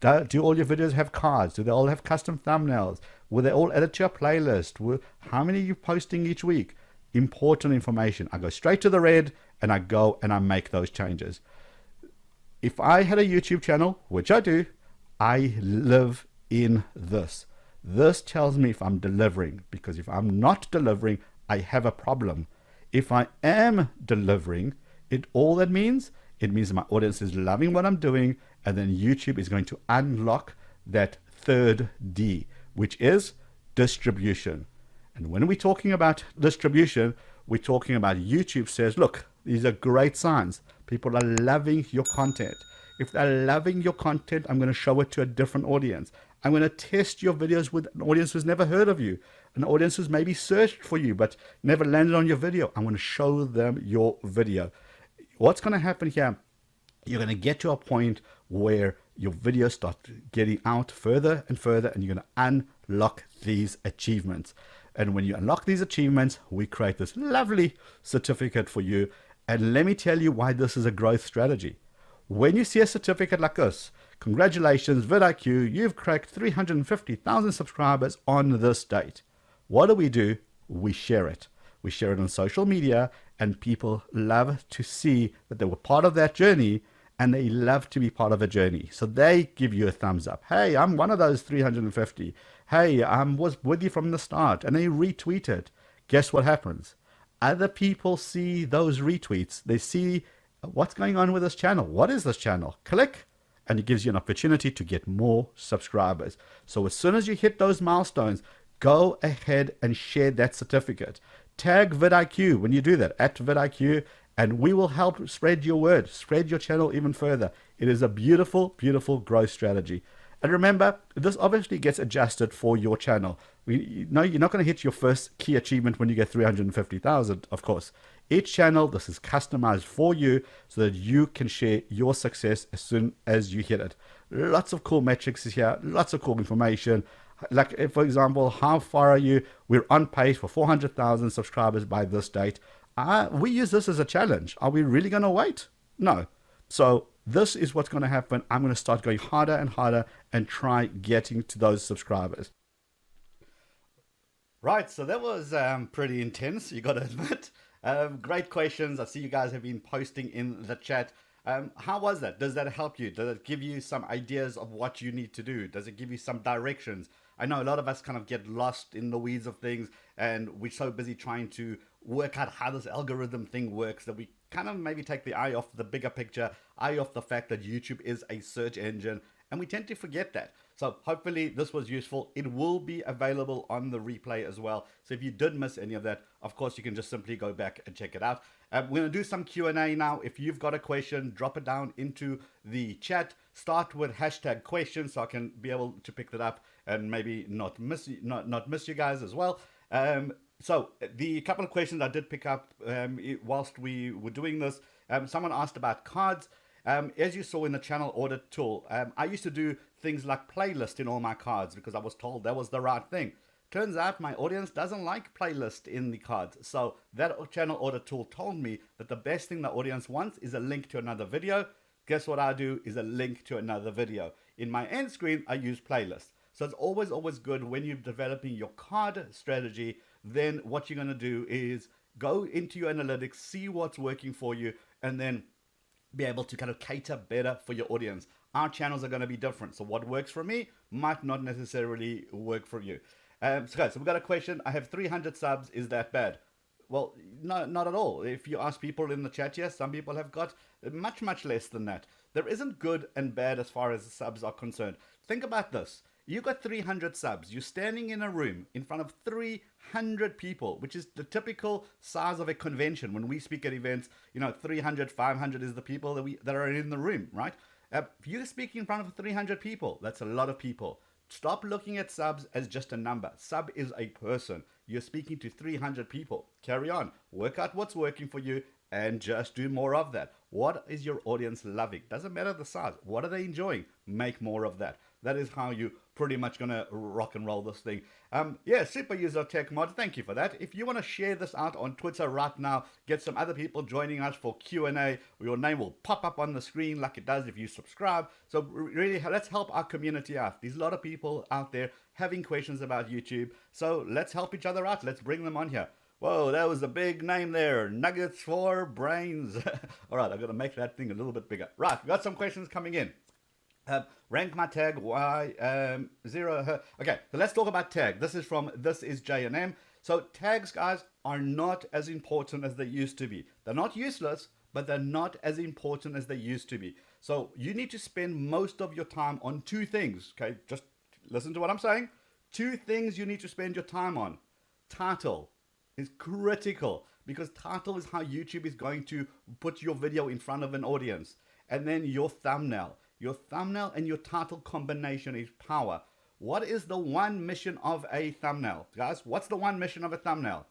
Do all your videos have cards? Do they all have custom thumbnails? Will they all edit to your playlist? How many are you posting each week? Important information. I go straight to the red and I go and I make those changes. If I had a YouTube channel, which I do, I live in this. This tells me if I'm delivering, because if I'm not delivering, I have a problem. If I am delivering, it means my audience is loving what I'm doing, and then YouTube is going to unlock that third D, which is distribution. And when we're talking about distribution, we're talking about YouTube says, look, these are great signs. People are loving your content. If they're loving your content, I'm going to show it to a different audience. I'm going to test your videos with an audience who's never heard of you, an audience who's maybe searched for you but never landed on your video. I'm going to show them your video. What's going to happen here? You're going to get to a point where your videos start getting out further and further, and you're going to unlock these achievements. And when you unlock these achievements, we create this lovely certificate for you. And let me tell you why this is a growth strategy. When you see a certificate like this, congratulations, vidIQ, you've cracked 350,000 subscribers on this date. What do? We share it. We share it on social media, and people love to see that they were part of that journey, and they love to be part of a journey. So they give you a thumbs up. Hey, I'm one of those 350. Hey, I was with you from the start, and they retweet it. Guess what happens? Other people see those retweets. They see what's going on with this channel. What is this channel? Click, and it gives you an opportunity to get more subscribers. So as soon as you hit those milestones, go ahead and share that certificate. Tag vidIQ when you do that, at vidIQ, and we will help spread your word, spread your channel even further. It is a beautiful, beautiful growth strategy. And remember, this obviously gets adjusted for your channel. You're not going to hit your first key achievement when you get 350,000, of course. Each channel, this is customized for you so that you can share your success as soon as you hit it. Lots of cool metrics here, lots of cool information. Like, for example, how far are you? We're on pace for 400,000 subscribers by this date. We use this as a challenge. Are we really going to wait? No. So this is what's going to happen. I'm going to start going harder and harder and try getting to those subscribers. Right, so that was pretty intense, you got to admit. Great questions. I see you guys have been posting in the chat. How was that? Does that help you? Does it give you some ideas of what you need to do? Does it give you some directions? I know a lot of us kind of get lost in the weeds of things, and we're so busy trying to work out how this algorithm thing works that we kind of maybe take the eye off the bigger picture, eye off the fact that YouTube is a search engine, and we tend to forget that. So hopefully this was useful. It will be available on the replay as well. So if you did miss any of that, of course, you can just simply go back and check it out. We're going to do some Q&A now. If you've got a question, drop it down into the chat. Start with hashtag question so I can be able to pick that up and maybe not miss you guys as well. So the couple of questions I did pick up whilst we were doing this, someone asked about cards. As you saw in the channel audit tool, I used to do things like playlist in all my cards because I was told that was the right thing. Turns out my audience doesn't like playlist in the cards. So that channel audit tool told me that the best thing the audience wants is a link to another video. Guess what I do is a link to another video. In my end screen, I use playlist. So it's always good when you're developing your card strategy, then what you're going to do is go into your analytics, see what's working for you, and then be able to kind of cater better for your audience. Our channels are going to be different. So what works for me might not necessarily work for you. So we've got a question. I have 300 subs. Is that bad? Well, no, not at all. If you ask people in the chat here, some people have got much less than that. There isn't good and bad as far as subs are concerned. Think about this. You got 300 subs. You're standing in a room in front of 300 people, which is the typical size of a convention. When we speak at events, 300, 500 is the people that are in the room, right? If you're speaking in front of 300 people, that's a lot of people. Stop looking at subs as just a number. Sub is a person. You're speaking to 300 people. Carry on. Work out what's working for you and just do more of that. What is your audience loving? Doesn't matter the size. What are they enjoying? Make more of that. That is how you pretty much gonna rock and roll this thing. Yeah, super user tech mod. Thank you for that. If you want to share this out on Twitter right now, get some other people joining us for Q&A. Your name will pop up on the screen like it does if you subscribe. So really, let's help our community out. There's a lot of people out there having questions about YouTube. So let's help each other out. Let's bring them on here. Whoa, that was a big name there. Nuggets for brains. All right, I've got to make that thing a little bit bigger. Right, we've got some questions coming in. Rank my tag Y0. Okay, so let's talk about tag. This is J&M. So tags, guys, are not as important as they used to be. They're not useless, but they're not as important as they used to be. So you need to spend most of your time on two things. Okay, just listen to what I'm saying. Two things you need to spend your time on. Title is critical because title is how YouTube is going to put your video in front of an audience. And then your thumbnail. Your thumbnail and your title combination is power. What is the one mission of a thumbnail? Guys, what's the one mission of a thumbnail?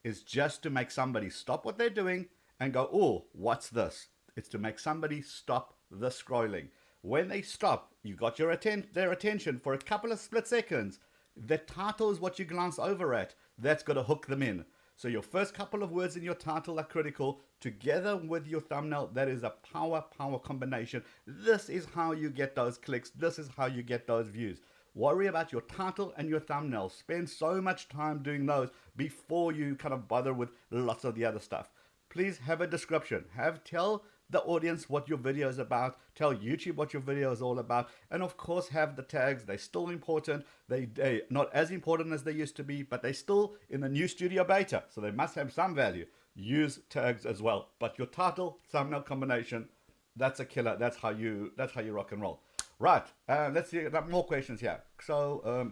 It's just to make somebody stop what they're doing and go, oh, what's this? It's to make somebody stop the scrolling. When they stop, you got their attention for a couple of split seconds. The title is what you glance over at. That's got to hook them in. So your first couple of words in your title are critical. Together with your thumbnail, that is a power combination. This is how you get those clicks. This is how you get those views. Worry about your title and your thumbnail. Spend so much time doing those before you kind of bother with lots of the other stuff. Please have a description. Tell the audience what your video is about. Tell YouTube what your video is all about. And of course, have the tags. They're still important. They're not as important as they used to be, but they're still in the new studio beta. So they must have some value. Use tags as well. But your title, thumbnail combination, that's a killer. That's how you rock and roll. Right. Let's see more questions here. So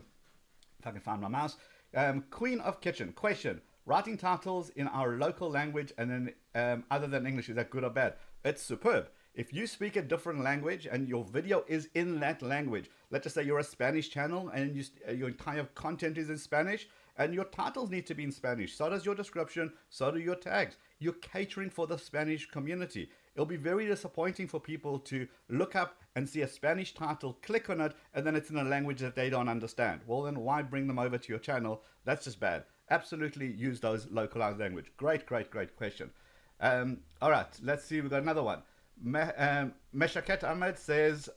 if I can find my mouse. Queen of Kitchen. Question. Writing titles in our local language and then other than English, is that good or bad? It's superb. If you speak a different language and your video is in that language, let's just say you're a Spanish channel and your entire content is in Spanish and your titles need to be in Spanish. So does your description, so do your tags. You're catering for the Spanish community. It'll be very disappointing for people to look up and see a Spanish title, click on it, and then it's in a language that they don't understand. Well, then why bring them over to your channel? That's just bad. Absolutely use those localized language. Great question. All right, let's see. We've got another one. Meshaket Ahmed says,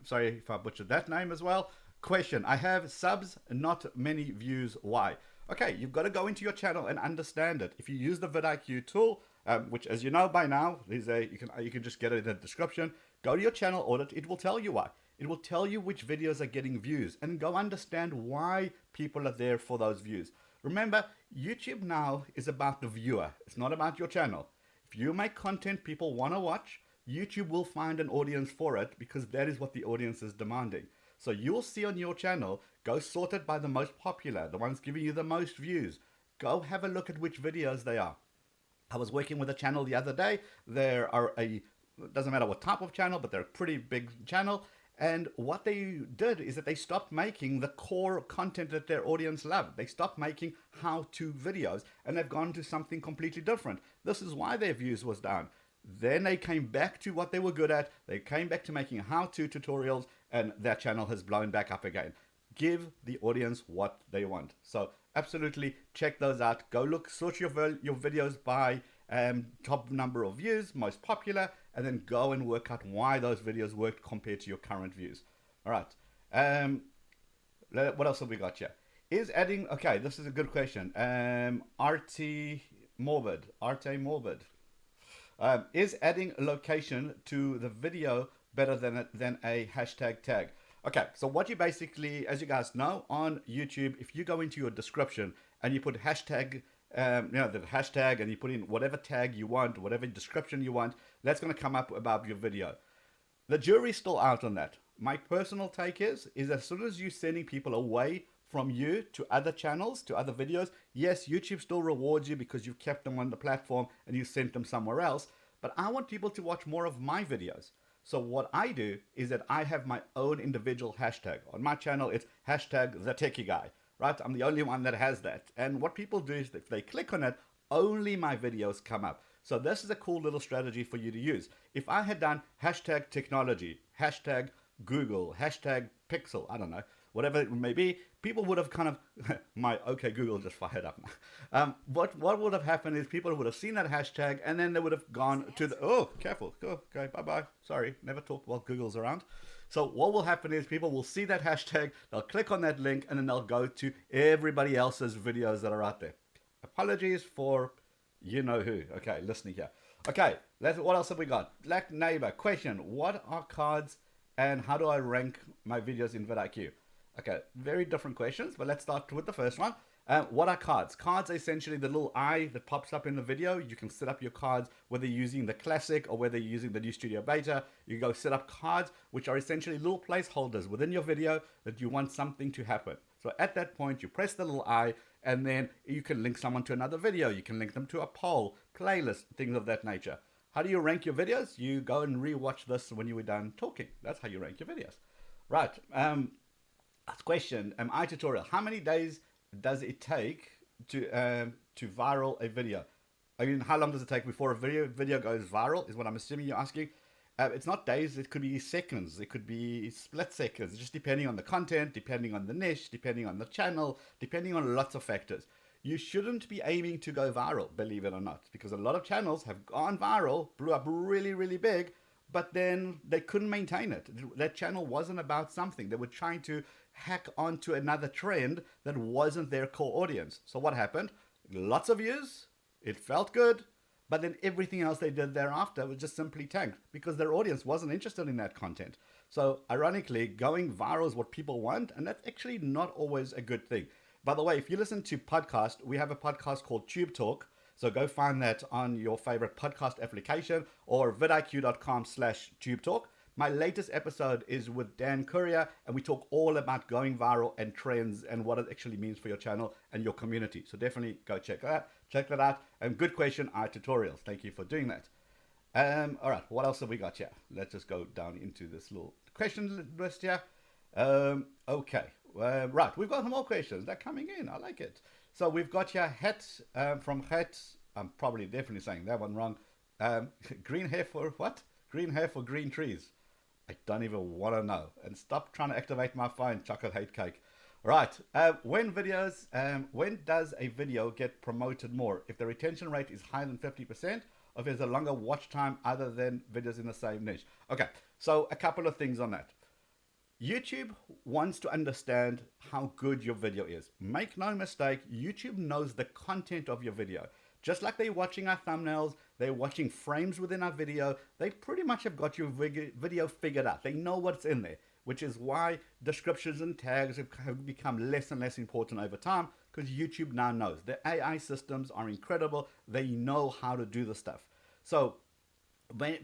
sorry if I butchered that name as well. Question, I have subs, not many views. Why? Okay, you've got to go into your channel and understand it. If you use the vidIQ tool, which as you know by now, you can just get it in the description. Go to your channel audit. It will tell you why. It will tell you which videos are getting views and go understand why people are there for those views. Remember, YouTube now is about the viewer. It's not about your channel. If you make content people want to watch, YouTube will find an audience for it because that is what the audience is demanding. So you'll see on your channel, go sort it by the most popular, the ones giving you the most views. Go have a look at which videos they are. I was working with a channel the other day. Doesn't matter what type of channel, but they're a pretty big channel. And what they did is that they stopped making the core content that their audience loved. They stopped making how-to videos and they've gone to something completely different. This is why their views was down. Then they came back to what they were good at. They came back to making how-to tutorials, and that channel has blown back up again. Give the audience what they want. So absolutely check those out. Go look, sort your videos by top number of views, most popular, and then go and work out why those videos worked compared to your current views. All right. What else have we got here? Is adding, okay, this is a good question. RT Morbid. Is adding a location to the video better than a hashtag tag? Okay, so what you basically, as you guys know, on YouTube, if you go into your description and you put hashtag, the hashtag, and you put in whatever tag you want, whatever description you want, that's going to come up above your video. The jury's still out on that. My personal take is as soon as you're sending people away from you to other channels, to other videos, yes, YouTube still rewards you because you've kept them on the platform and you sent them somewhere else. But I want people to watch more of my videos. So what I do is that I have my own individual hashtag. On my channel, it's hashtag the techie guy, right? I'm the only one that has that. And what people do is if they click on it, only my videos come up. So this is a cool little strategy for you to use. If I had done hashtag technology, hashtag Google, hashtag Pixel, I don't know, whatever it may be, people would have kind of, my OK Google just fired up. What would have happened is people would have seen that hashtag and then they would have gone to the, oh, careful, go, okay, bye-bye, sorry, never talk while Google's around. So what will happen is people will see that hashtag, they'll click on that link, and then they'll go to everybody else's videos that are out there. Apologies for you know who. Okay, listening here. Okay, what else have we got? Black Neighbor, question, what are cards and how do I rank my videos in vidIQ? Okay, very different questions, but let's start with the first one. What are cards? Cards are essentially the little eye that pops up in the video. You can set up your cards, whether you're using the classic or whether you're using the new Studio Beta. You go set up cards, which are essentially little placeholders within your video that you want something to happen. So at that point, you press the little eye, and then you can link someone to another video. You can link them to a poll, playlist, things of that nature. How do you rank your videos? You go and rewatch this when you were done talking. That's how you rank your videos. Right. Question, tutorial. How many days does it take to viral a video? I mean, how long does it take before a video goes viral is what I'm assuming you're asking. It's not days, it could be seconds, it could be split seconds, just depending on the content, depending on the niche, depending on the channel, depending on lots of factors. You shouldn't be aiming to go viral, believe it or not, because a lot of channels have gone viral, blew up really, really big, but then they couldn't maintain it. That channel wasn't about something. They were trying to hack onto another trend that wasn't their core audience. So what happened? Lots of views, it felt good, but then everything else they did thereafter was just simply tanked because their audience wasn't interested in that content. So ironically, going viral is what people want, and that's actually not always a good thing. By the way, if you listen to podcasts, we have a podcast called Tube Talk. So go find that on your favorite podcast application or vidiq.com/tubetalk. My latest episode is with Dan Courier, and we talk all about going viral and trends and what it actually means for your channel and your community. So definitely go check that out. And good question, tutorials. Thank you for doing that. All right, what else have we got here? Let's just go down into this little question list here. Okay, right, we've got more questions. They're coming in. I like it. So we've got here Het from Het. I'm probably definitely saying that one wrong. Green hair for what? Green hair for green trees. I don't even want to know. And stop trying to activate my phone, chocolate hate cake. Right. When does a video get promoted more? If the retention rate is higher than 50%, or if there's a longer watch time other than videos in the same niche. Okay, so a couple of things on that. YouTube wants to understand how good your video is. Make no mistake, YouTube knows the content of your video. Just like they're watching our thumbnails, they're watching frames within our video, they pretty much have got your video figured out. They know what's in there, which is why descriptions and tags have become less and less important over time, because YouTube now knows. The AI systems are incredible. They know how to do the stuff. So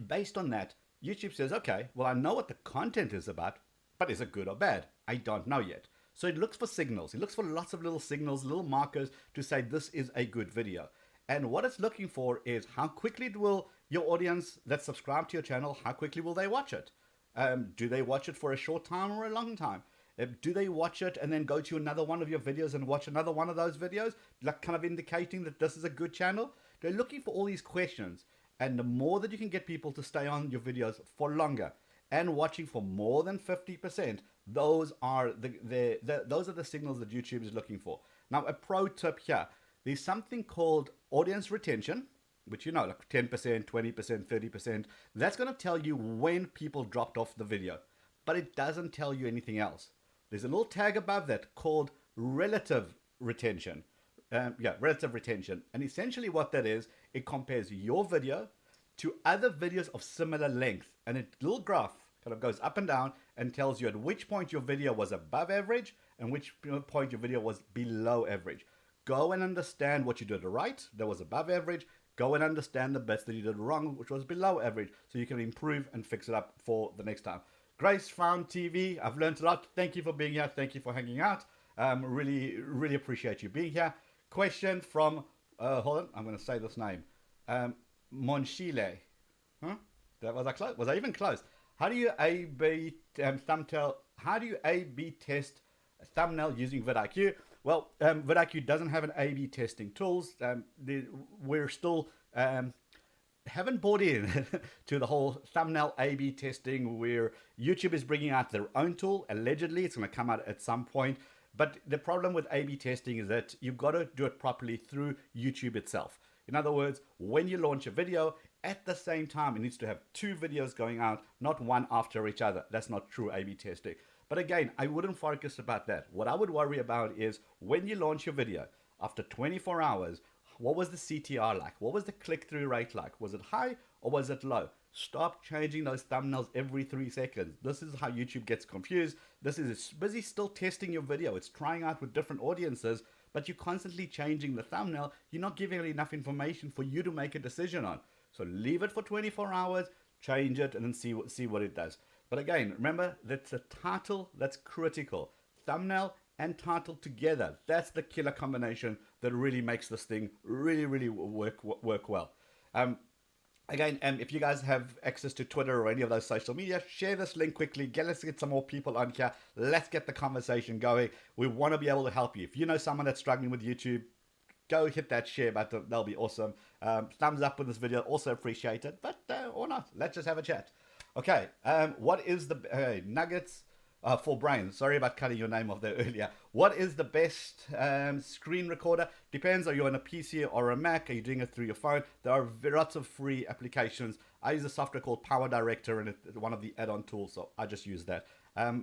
based on that, YouTube says, okay, well, I know what the content is about, but is it good or bad? I don't know yet. So it looks for signals. It looks for lots of little signals, little markers to say this is a good video. And what it's looking for is how quickly will your audience that subscribe to your channel, how quickly will they watch it? Do they watch it for a short time or a long time? Do they watch it and then go to another one of your videos and watch another one of those videos, like kind of indicating that this is a good channel? They're looking for all these questions. And the more that you can get people to stay on your videos for longer and watching for more than 50%, those are those are the signals that YouTube is looking for. Now, a pro tip here, there's something called audience retention, which like 10%, 20%, 30%. That's going to tell you when people dropped off the video, but it doesn't tell you anything else. There's a little tag above that called relative retention. Relative retention. And essentially what that is, it compares your video to other videos of similar length. And a little graph kind of goes up and down and tells you at which point your video was above average and which point your video was below average. Go and understand what you did right, that was above average. Go and understand the bits that you did wrong, which was below average, so you can improve and fix it up for the next time. Grace Found TV, I've learned a lot. Thank you for being here. Thank you for hanging out. Really, really appreciate you being here. Question from, hold on, I'm going to say this name. Monshile. Huh? Was I close? Was I even close? How do you A/B How do you A/B test a thumbnail using vidIQ? Well, vidIQ doesn't have an A/B testing tools. We're still haven't bought in to the whole thumbnail A/B testing, where YouTube is bringing out their own tool. Allegedly, it's going to come out at some point. But the problem with A/B testing is that you've got to do it properly through YouTube itself. In other words, when you launch a video, at the same time, it needs to have two videos going out, not one after each other. That's not true A/B testing. But again, I wouldn't focus about that. What I would worry about is when you launch your video, after 24 hours, what was the CTR like? What was the click-through rate like? Was it high or was it low? Stop changing those thumbnails every 3 seconds. This is how YouTube gets confused. This is busy still testing your video. It's trying out with different audiences, but you're constantly changing the thumbnail. You're not giving it enough information for you to make a decision on. So leave it for 24 hours, change it, and then see what it does. But again, remember, that's a title that's critical. Thumbnail and title together. That's the killer combination that really makes this thing really, really work well. Again, if you guys have access to Twitter or any of those social media, share this link quickly. Let's get some more people on here. Let's get the conversation going. We want to be able to help you. If you know someone that's struggling with YouTube, go hit that share button. That'll be awesome. Thumbs up with this video, also appreciate it. But or not, let's just have a chat. Okay, what is the nuggets for brains? Sorry about cutting your name off there earlier. What is the best screen recorder? Depends. Are you on a PC or a Mac? Are you doing it through your phone? There are lots of free applications. I use a software called Power Director, and it's one of the add-on tools, so I just use that.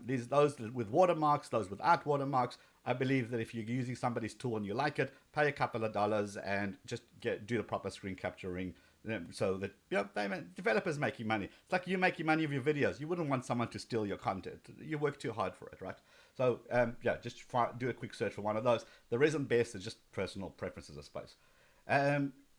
There's those with watermarks, those without watermarks. I believe that if you're using somebody's tool and you like it, pay a couple of dollars and just do the proper screen capturing, so that developers making money. It's like you making money with your videos. You wouldn't want someone to steal your content. You work too hard for it, right? So just do a quick search for one of those. The reason best is just personal preferences, I suppose.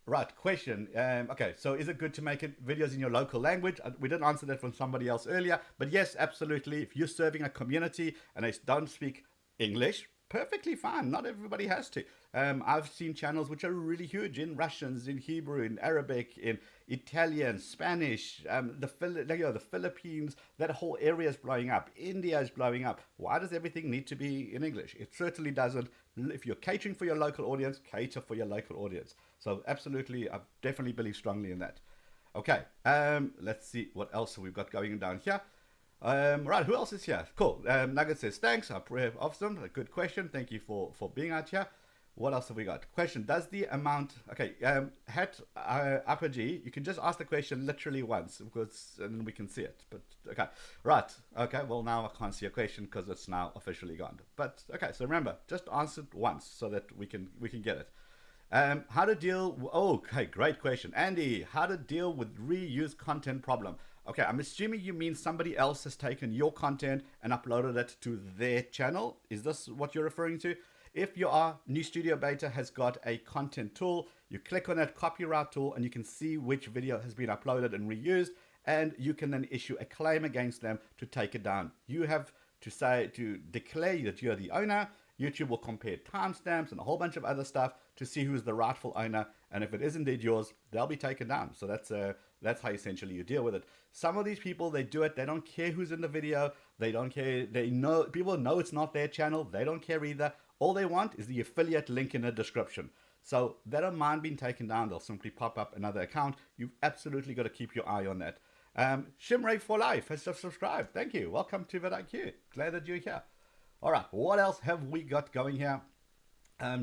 Right, question. Okay, so is it good to make videos in your local language? We didn't answer that from somebody else earlier, but yes, absolutely. If you're serving a community and they don't speak English, perfectly fine. Not everybody has to. I've seen channels which are really huge in Russians, in Hebrew, in Arabic, in Italian, Spanish, the Philippines. That whole area is blowing up. India is blowing up. Why does everything need to be in English? It certainly doesn't. If you're catering for your local audience, cater for your local audience. So absolutely, I definitely believe strongly in that. Okay, let's see what else we've got going down here. Right, who else is here? Cool. Nugget says, thanks. Awesome. A good question. Thank you for being out here. What else have we got? Question, does the amount... Okay, hat upper G, you can just ask the question literally once, because and then we can see it. But okay, right. Okay, well, now I can't see a question because it's now officially gone. But okay, so remember, just answer it once so that we can get it. How to deal... Okay, great question. Andy, how to deal with reuse content problem? Okay, I'm assuming you mean somebody else has taken your content and uploaded it to their channel. Is this what you're referring to? If you are, New Studio Beta has got a content tool. You click on that copyright tool and you can see which video has been uploaded and reused, and you can then issue a claim against them to take it down. You have to declare that you're the owner. YouTube will compare timestamps and a whole bunch of other stuff to see who's the rightful owner, and if it is indeed yours, they'll be taken down. So that's how essentially you deal with it. Some of these people, they do it, they don't care who's in the video, they don't care, people know it's not their channel, they don't care either. All they want is the affiliate link in the description. So they don't mind being taken down. They'll simply pop up another account. You've absolutely got to keep your eye on that. Shimray for Life has just subscribed. Thank you. Welcome to vidIQ. Glad that you're here. All right, what else have we got going here?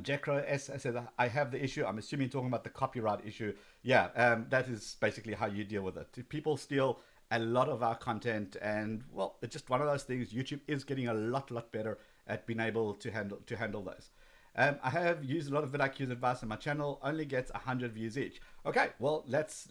Jacro S said, I have the issue. I'm assuming talking about the copyright issue. Yeah, that is basically how you deal with it. If people steal a lot of our content, and well, it's just one of those things. YouTube is getting a lot better at being able to handle those. I have used a lot of vidIQ's advice, and my channel only gets 100 views each. Okay, well, that's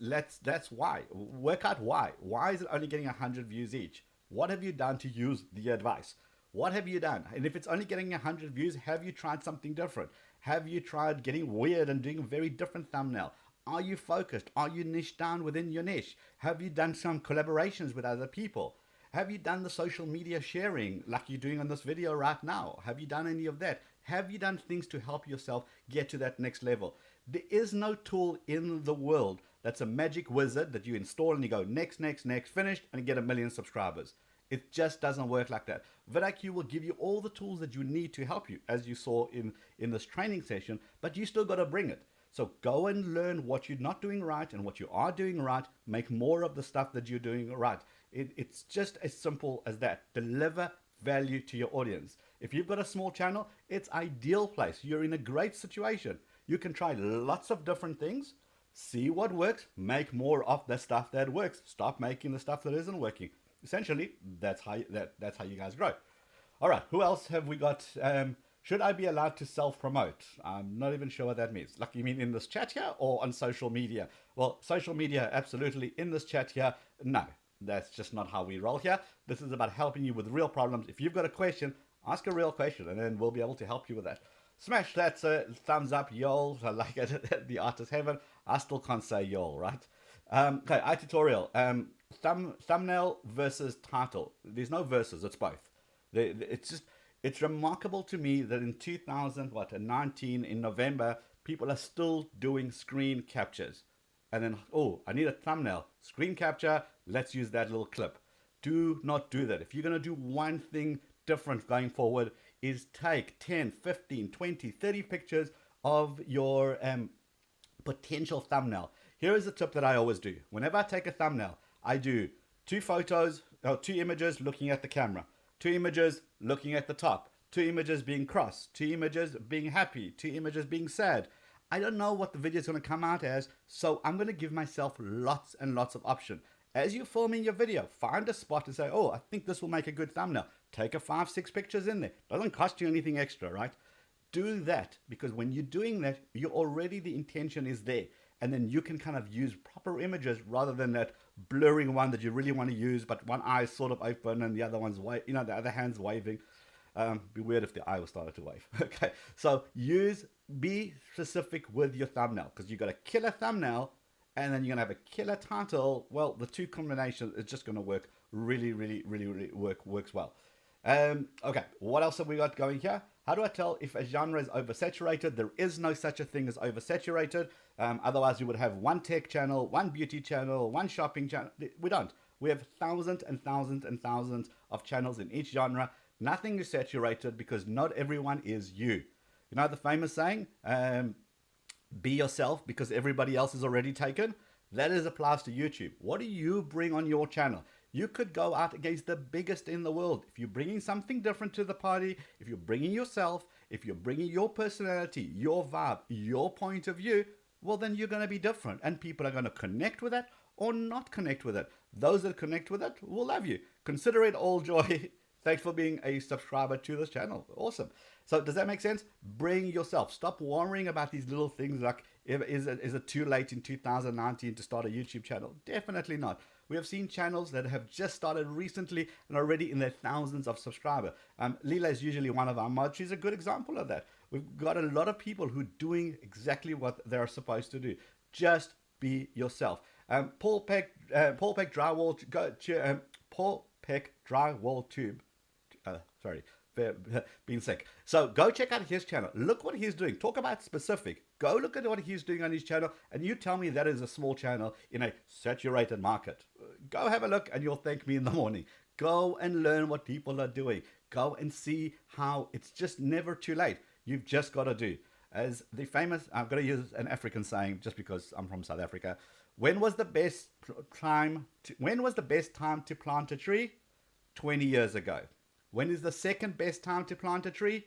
why. Work out why. Why is it only getting 100 views each? What have you done to use the advice? What have you done? And if it's only getting 100 views, have you tried something different? Have you tried getting weird and doing a very different thumbnail? Are you focused? Are you niched down within your niche? Have you done some collaborations with other people? Have you done the social media sharing like you're doing on this video right now? Have you done any of that? Have you done things to help yourself get to that next level? There is no tool in the world that's a magic wizard that you install and you go next, finished, and you get 1 million subscribers. It just doesn't work like that. vidIQ will give you all the tools that you need to help you, as you saw in this training session, but you still got to bring it. So go and learn what you're not doing right and what you are doing right. Make more of the stuff that you're doing right. It's just as simple as that. Deliver value to your audience. If you've got a small channel, it's ideal place. You're in a great situation. You can try lots of different things, see what works, make more of the stuff that works. Stop making the stuff that isn't working. Essentially, that's how you guys grow. All right, who else have we got? Should I be allowed to self-promote? I'm not even sure what that means. Like, you mean in this chat here or on social media? Well, social media, absolutely. In this chat here, no. That's just not how we roll here. This is about helping you with real problems. If you've got a question, ask a real question, and then we'll be able to help you with that. Smash that thumbs up, y'all. I like it. The artist heaven. I still can't say y'all, right? Okay, iTutorial. Thumbnail versus title. There's no versus, it's both. It's remarkable to me that in 2019, in November, people are still doing screen captures. And then, oh, I need a thumbnail. Screen capture, let's use that little clip. Do not do that. If you're going to do one thing different going forward, is take 10, 15, 20, 30 pictures of your potential thumbnail. Here is a tip that I always do. Whenever I take a thumbnail, I do 2 images looking at the camera, 2 images looking at the top, 2 images being crossed, 2 images being happy, 2 images being sad. I don't know what the video is going to come out as, so I'm going to give myself lots and lots of options. As you're filming your video, find a spot and say, oh, I think this will make a good thumbnail. Take a 5, 6 pictures in there. Doesn't cost you anything extra, right? Do that, because when you're doing that, the intention is there. And then you can kind of use proper images rather than that blurring one that you really want to use, but one eye is sort of open and the other one's the other hand's waving. Be weird if the eye was started to wave. Okay, so be specific with your thumbnail, because you got a killer thumbnail and then you're gonna have a killer title. Well, the two combinations is just gonna work really works well. Okay, what else have we got going here? How do I tell if a genre is oversaturated? There is no such a thing as oversaturated. Otherwise, you would have one tech channel, one beauty channel, one shopping channel. We don't. We have thousands and thousands and thousands of channels in each genre. Nothing is saturated because not everyone is you. You know the famous saying, be yourself because everybody else is already taken? That applies to YouTube. What do you bring on your channel? You could go out against the biggest in the world. If you're bringing something different to the party, if you're bringing yourself, if you're bringing your personality, your vibe, your point of view, well, then you're going to be different. And people are going to connect with that or not connect with it. Those that connect with it will love you. Consider it all joy. Thanks for being a subscriber to this channel. Awesome. So does that make sense? Bring yourself. Stop worrying about these little things like, is it too late in 2019 to start a YouTube channel? Definitely not. We have seen channels that have just started recently and already in their thousands of subscribers. Leela is usually one of our mods. She's a good example of that. We've got a lot of people who are doing exactly what they're supposed to do. Just be yourself. Paul Peck Drywall Tube. Sorry, being sick. So go check out his channel. Look what he's doing. Talk about specific. Go look at what he's doing on his channel, and you tell me that is a small channel in a saturated market. Go have a look, and you'll thank me in the morning. Go and learn what people are doing. Go and see how it's just never too late. You've just got to do. As the famous, I'm going to use an African saying just because I'm from South Africa. When was the best time to plant a tree? 20 years ago. When is the second best time to plant a tree?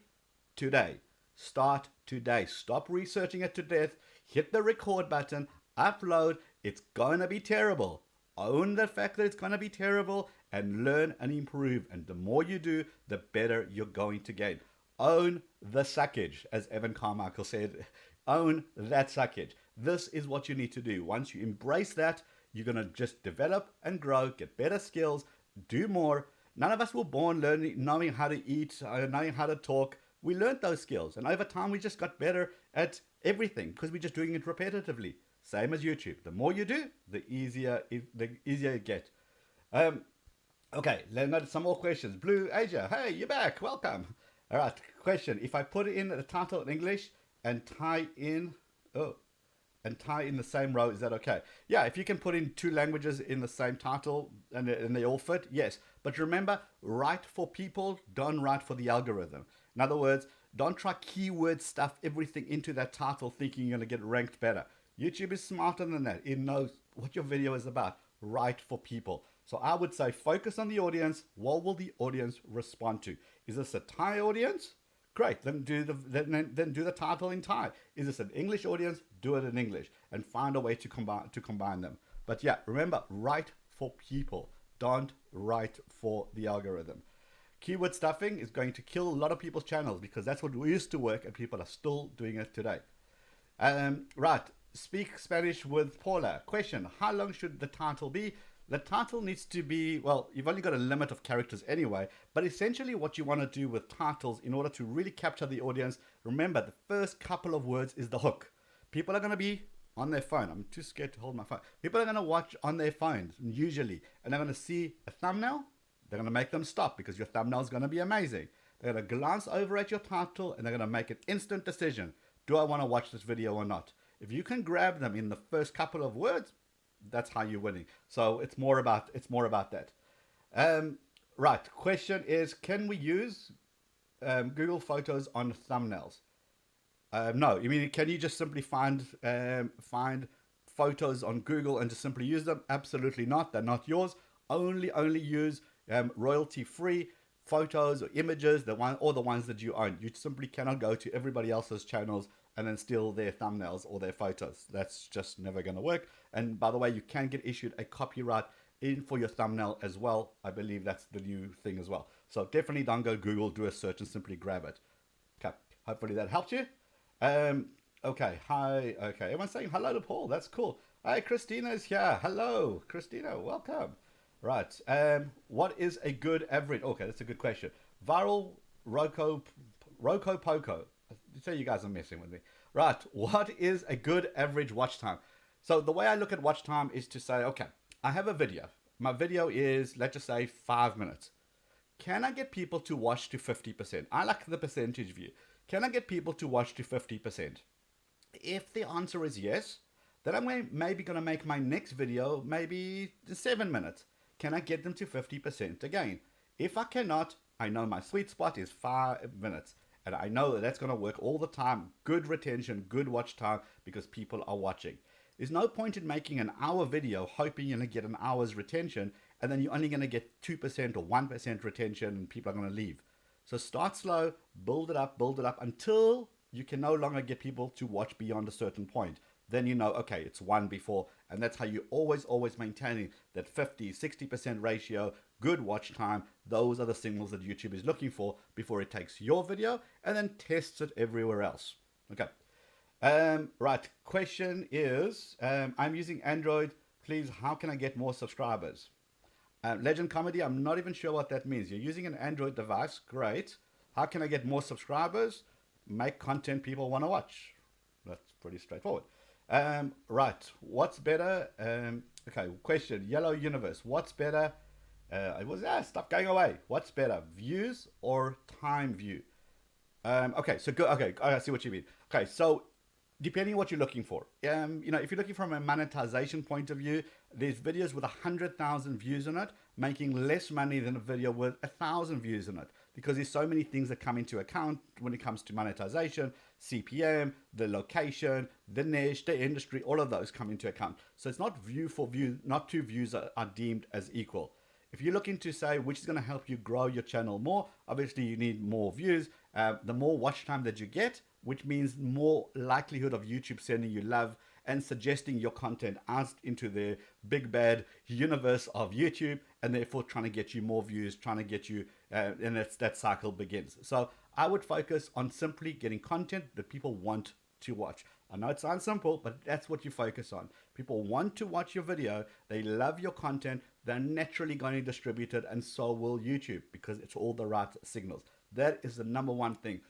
Today. Start today. Stop researching it to death. Hit the record button. Upload. It's going to be terrible. Own the fact that it's going to be terrible and learn and improve. And the more you do, the better you're going to get. Own the suckage, as Evan Carmichael said. Own that suckage. This is what you need to do. Once you embrace that, you're going to just develop and grow, get better skills, do more. None of us were born knowing how to eat, knowing how to talk. We learned those skills. And over time, we just got better at everything because we're just doing it repetitively. Same as YouTube. The more you do, the easier you get. Okay, let's go to some more questions. Blue Asia, hey, you're back. Welcome. All right, question. If I put in the title in English and tie in the same row, is that okay? Yeah, if you can put in two languages in the same title and they all fit, yes. But remember, write for people, don't write for the algorithm. In other words, don't try keyword stuff everything into that title thinking you're going to get ranked better. YouTube is smarter than that. It knows what your video is about. Write for people. So I would say focus on the audience. What will the audience respond to? Is this a Thai audience? Great, then do the title in Thai. Is this an English audience? Do it in English and find a way to combine them. But yeah, remember, write for people. Don't write for the algorithm. Keyword stuffing is going to kill a lot of people's channels because that's what used to work and people are still doing it today. Right, speak Spanish with Paula. Question, how long should the title be? The title needs to be, well, you've only got a limit of characters anyway, but essentially what you want to do with titles in order to really capture the audience, remember the first couple of words is the hook. People are going to be on their phone. I'm too scared to hold my phone. People are going to watch on their phones usually, and they're going to see a thumbnail. They're going to make them stop because your thumbnail is going to be amazing. They're going to glance over at your title and they're going to make an instant decision. Do I want to watch this video or not? If you can grab them in the first couple of words, that's how you're winning. So it's more about that. Right. Question is, can we use Google Photos on thumbnails? No. I mean, can you just simply find photos on Google and just simply use them? Absolutely not. They're not yours. Only use royalty-free photos or images, the ones that you own. You simply cannot go to everybody else's channels and then steal their thumbnails or their photos. That's just never going to work. And by the way, you can get issued a copyright in for your thumbnail as well. I believe that's the new thing as well. So definitely don't go Google, do a search and simply grab it. Okay, hopefully that helped you. Okay, hi. Okay, everyone's saying hello to Paul. That's cool. Hi, Christina's here. Hello, Christina. Welcome. Right. What is a good average? Okay, that's a good question. Viral Roco Poco. You say you guys are messing with me. Right. What is a good average watch time? So the way I look at watch time is to say, okay, I have a video. My video is, let's just say, 5 minutes. Can I get people to watch to 50%? I like the percentage view. Can I get people to watch to 50%? If the answer is yes, then I'm maybe going to make my next video maybe 7 minutes. Can I get them to 50% again? If I cannot, I know my sweet spot is 5 minutes. And I know that that's going to work all the time. Good retention, good watch time because people are watching. There's no point in making an hour video hoping you're going to get an hour's retention and then you're only going to get 2% or 1% retention and people are going to leave. So start slow, build it up until you can no longer get people to watch beyond a certain point. Then you know, okay, it's one before. And that's how you always maintaining that 50-60% ratio, good watch time. Those are the signals that YouTube is looking for before it takes your video and then tests it everywhere else. Okay. Right. Question is, I'm using Android. Please, how can I get more subscribers? Legend Comedy, I'm not even sure what that means. You're using an Android device. Great. How can I get more subscribers? Make content people want to watch. That's pretty straightforward. Right. What's better? Okay. Question. Yellow Universe. What's better? Stop going away. What's better? Views or time view? Okay. So good. Okay. I see what you mean. Okay. So depending on what you're looking for, if you're looking from a monetization point of view, there's videos with 100,000 views on it, making less money than a video with 1,000 views on it. because there's so many things that come into account when it comes to monetization, CPM, the location, the niche, the industry, all of those come into account. So it's not view for view, not two views are deemed as equal. If you're looking to say which is going to help you grow your channel more, obviously you need more views. The more watch time that you get, which means more likelihood of YouTube sending you love and suggesting your content out into the big bad universe of YouTube, and therefore trying to get you more views, trying to get you, and that cycle begins. So I would focus on simply getting content that people want to watch. I know it sounds simple, but that's what you focus on. People want to watch your video, they love your content, they're naturally going to distribute it, and so will YouTube, because it's all the right signals. That is the number one thing.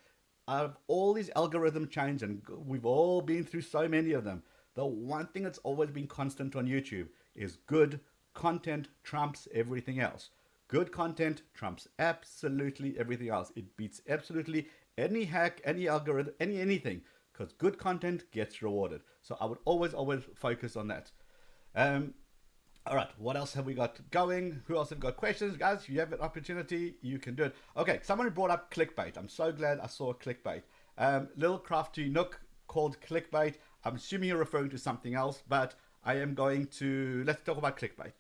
Out of all these algorithm changes, and we've all been through so many of them, the one thing that's always been constant on YouTube is good content trumps everything else. Good content trumps absolutely everything else. It beats absolutely any hack, any algorithm, anything, because good content gets rewarded. So I would always focus on that. All right, what else have we got going? Who else have got questions? Guys, if you have an opportunity, you can do it. Okay, someone brought up clickbait. I'm so glad I saw clickbait. Little crafty nook called clickbait. I'm assuming you're referring to something else, but I am going to, let's talk about clickbait.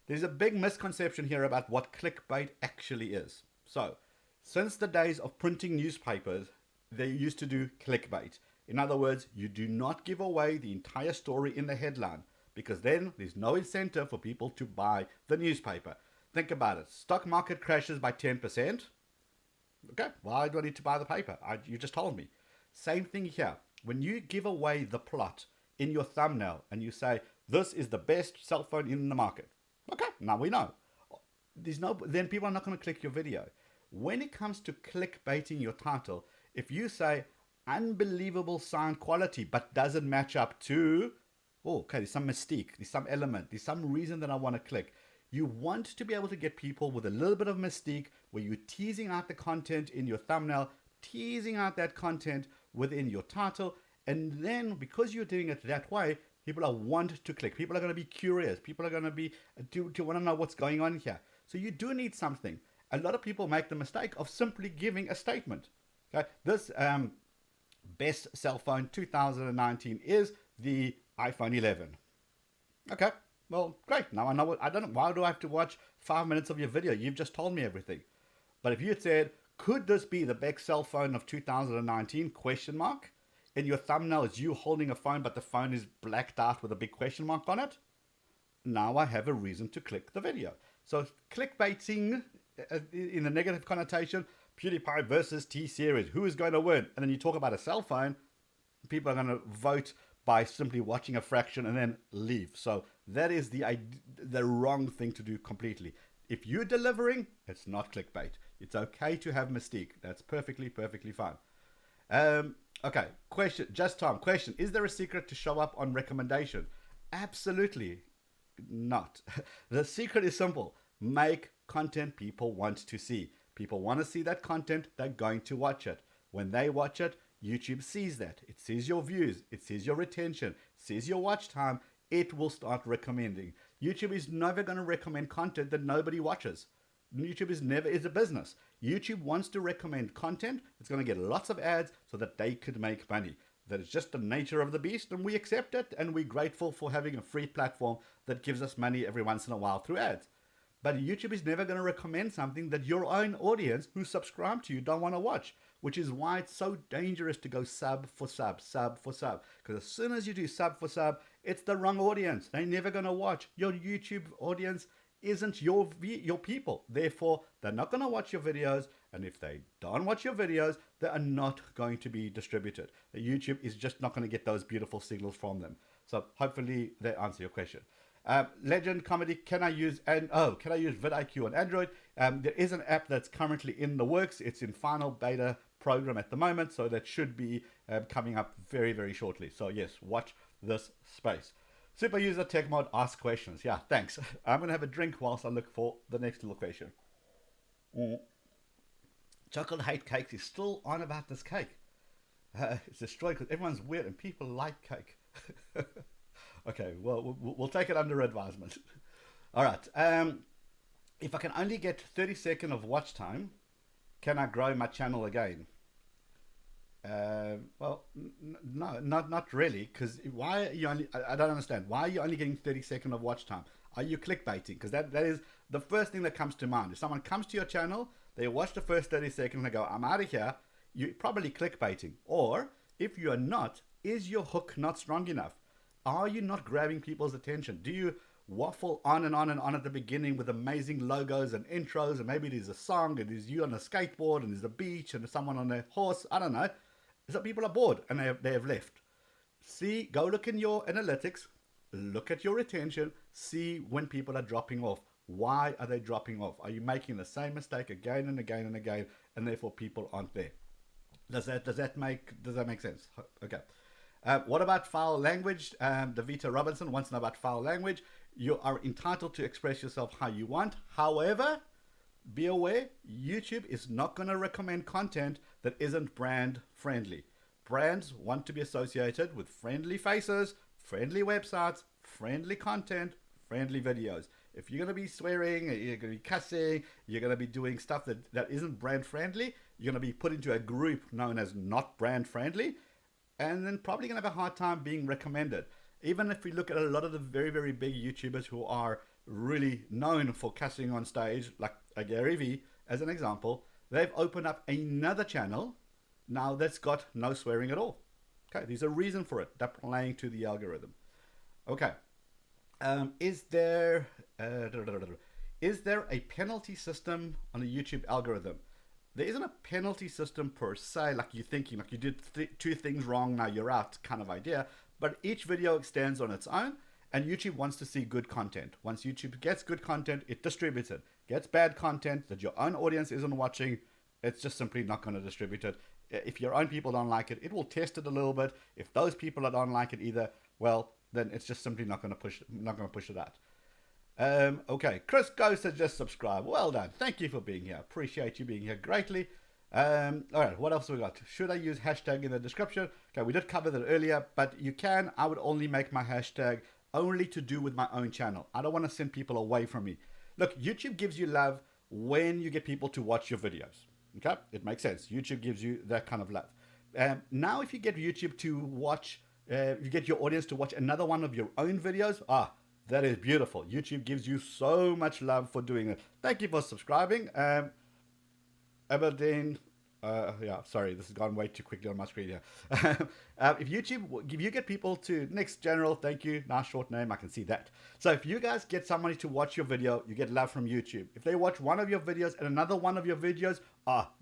There's a big misconception here about what clickbait actually is. So, since the days of printing newspapers, they used to do clickbait. In other words, you do not give away the entire story in the headline, because then there's no incentive for people to buy the newspaper. Think about it. Stock market crashes by 10%. Okay, why do I need to buy the paper? You just told me. Same thing here. When you give away the plot in your thumbnail and you say, this is the best cell phone in the market. Okay, now we know. Then people are not going to click your video. When it comes to clickbaiting your title, if you say unbelievable sound quality but doesn't match up to, oh, okay, there's some mystique, there's some element, there's some reason that I want to click. You want to be able to get people with a little bit of mystique where you're teasing out the content in your thumbnail, teasing out that content within your title, and then because you're doing it that way, people are want to click. People are going to be curious. People are going to be to want to know what's going on here. So you do need something. A lot of people make the mistake of simply giving a statement. Okay, this best cell phone 2019 is the iPhone 11. Okay, well, great. Now I know what, I don't know. Why do I have to watch 5 minutes of your video? You've just told me everything. But if you had said, could this be the best cell phone of 2019, question mark? In your thumbnail is you holding a phone, but the phone is blacked out with a big question mark on it. Now I have a reason to click the video. So clickbaiting in the negative connotation, PewDiePie versus T-Series, who is going to win? And then you talk about a cell phone, people are going to vote by simply watching a fraction and then leave. So that is the wrong thing to do completely. If you're delivering, it's not clickbait. It's okay to have mystique. That's perfectly fine. Okay, question, just Tom, question. Is there a secret to show up on recommendation? Absolutely not. The secret is simple. Make content people want to see. People want to see that content, they're going to watch it. When they watch it, YouTube sees that. It sees your views, it sees your retention, it sees your watch time, it will start recommending. YouTube is never going to recommend content that nobody watches. YouTube is a business. YouTube wants to recommend content. It's going to get lots of ads so that they could make money. That is just the nature of the beast, and we accept it, and we're grateful for having a free platform that gives us money every once in a while through ads. But YouTube is never going to recommend something that your own audience who subscribe to you don't want to watch, which is why it's so dangerous to go sub for sub. Because as soon as you do sub for sub, it's the wrong audience. They're never going to watch. Your YouTube audience isn't your people. Therefore, they're not going to watch your videos. And if they don't watch your videos, they are not going to be distributed. YouTube is just not going to get those beautiful signals from them. So hopefully they answer your question. Legend Comedy, can I use vidIQ on Android? There is an app that's currently in the works. It's in final beta program at the moment, so that should be coming up very shortly. So yes, watch this space. Super user tech mod, ask questions. Yeah, thanks. I'm going to have a drink whilst I look for the next little question. Chocolate Hate Cakes is still on about this cake. It's destroyed because everyone's weird and people like cake. Okay, well, we'll take it under advisement. All right. If I can only get 30 seconds of watch time, Can I grow my channel again? Well, no, not really. Because why are you only? I don't understand. Why are you only getting 30 seconds of watch time? Are you clickbaiting? Because that is the first thing that comes to mind. If someone comes to your channel, they watch the first 30 seconds, and they go, "I'm out of here." You're probably clickbaiting. Or if you are not, is your hook not strong enough? Are you not grabbing people's attention? Do you waffle on and on and on at the beginning with amazing logos and intros, and maybe there's a song, and there's you on a skateboard, and there's a beach, and there's someone on a horse? I don't know. So people are bored and they have left. See, go look in your analytics, look at your retention, see when people are dropping off. Why are they dropping off? Are you making the same mistake again and again and again, and therefore people aren't there? Does that make sense? Okay. What about foul language? Davita Robinson wants to know about foul language. You are entitled to express yourself how you want. However, be aware, YouTube is not going to recommend content that isn't brand friendly. Brands want to be associated with friendly faces, friendly websites, friendly content, friendly videos. If you're going to be swearing, you're going to be cussing, you're going to be doing stuff that isn't brand friendly, you're going to be put into a group known as not brand friendly, and then probably going to have a hard time being recommended. Even if we look at a lot of the very, very big YouTubers who are really known for cussing on stage, like a Gary Vee, as an example, they've opened up another channel now that's got no swearing at all. Okay, there's a reason for it. They're playing to the algorithm. Okay, is there is there a penalty system on the YouTube algorithm? There isn't a penalty system per se, like you're thinking, like you did two things wrong, now you're out kind of idea. But each video extends on its own, and YouTube wants to see good content. Once YouTube gets good content, it distributes it. Gets bad content that your own audience isn't watching, it's just simply not going to distribute it. If your own people don't like it, it will test it a little bit. If those people that don't like it either, well, then it's just simply not going to push it out. Okay, Chris Ghost has just subscribed. Well done. Thank you for being here. Appreciate you being here greatly. All right, what else we got? Should I use hashtag in the description? Okay, we did cover that earlier, but you can. I would only make my hashtag only to do with my own channel. I don't want to send people away from me. Look, YouTube gives you love when you get people to watch your videos. Okay, it makes sense. YouTube gives you that kind of love. Now, if you get YouTube to watch, you get your audience to watch another one of your own videos, that is beautiful. YouTube gives you so much love for doing it. Thank you for subscribing. Aberdeen, yeah, sorry, this has gone way too quickly on my screen here. If you get people to, Nick's General, thank you, nice short name, I can see that. So if you guys get somebody to watch your video, you get love from YouTube. If they watch one of your videos and another one of your videos,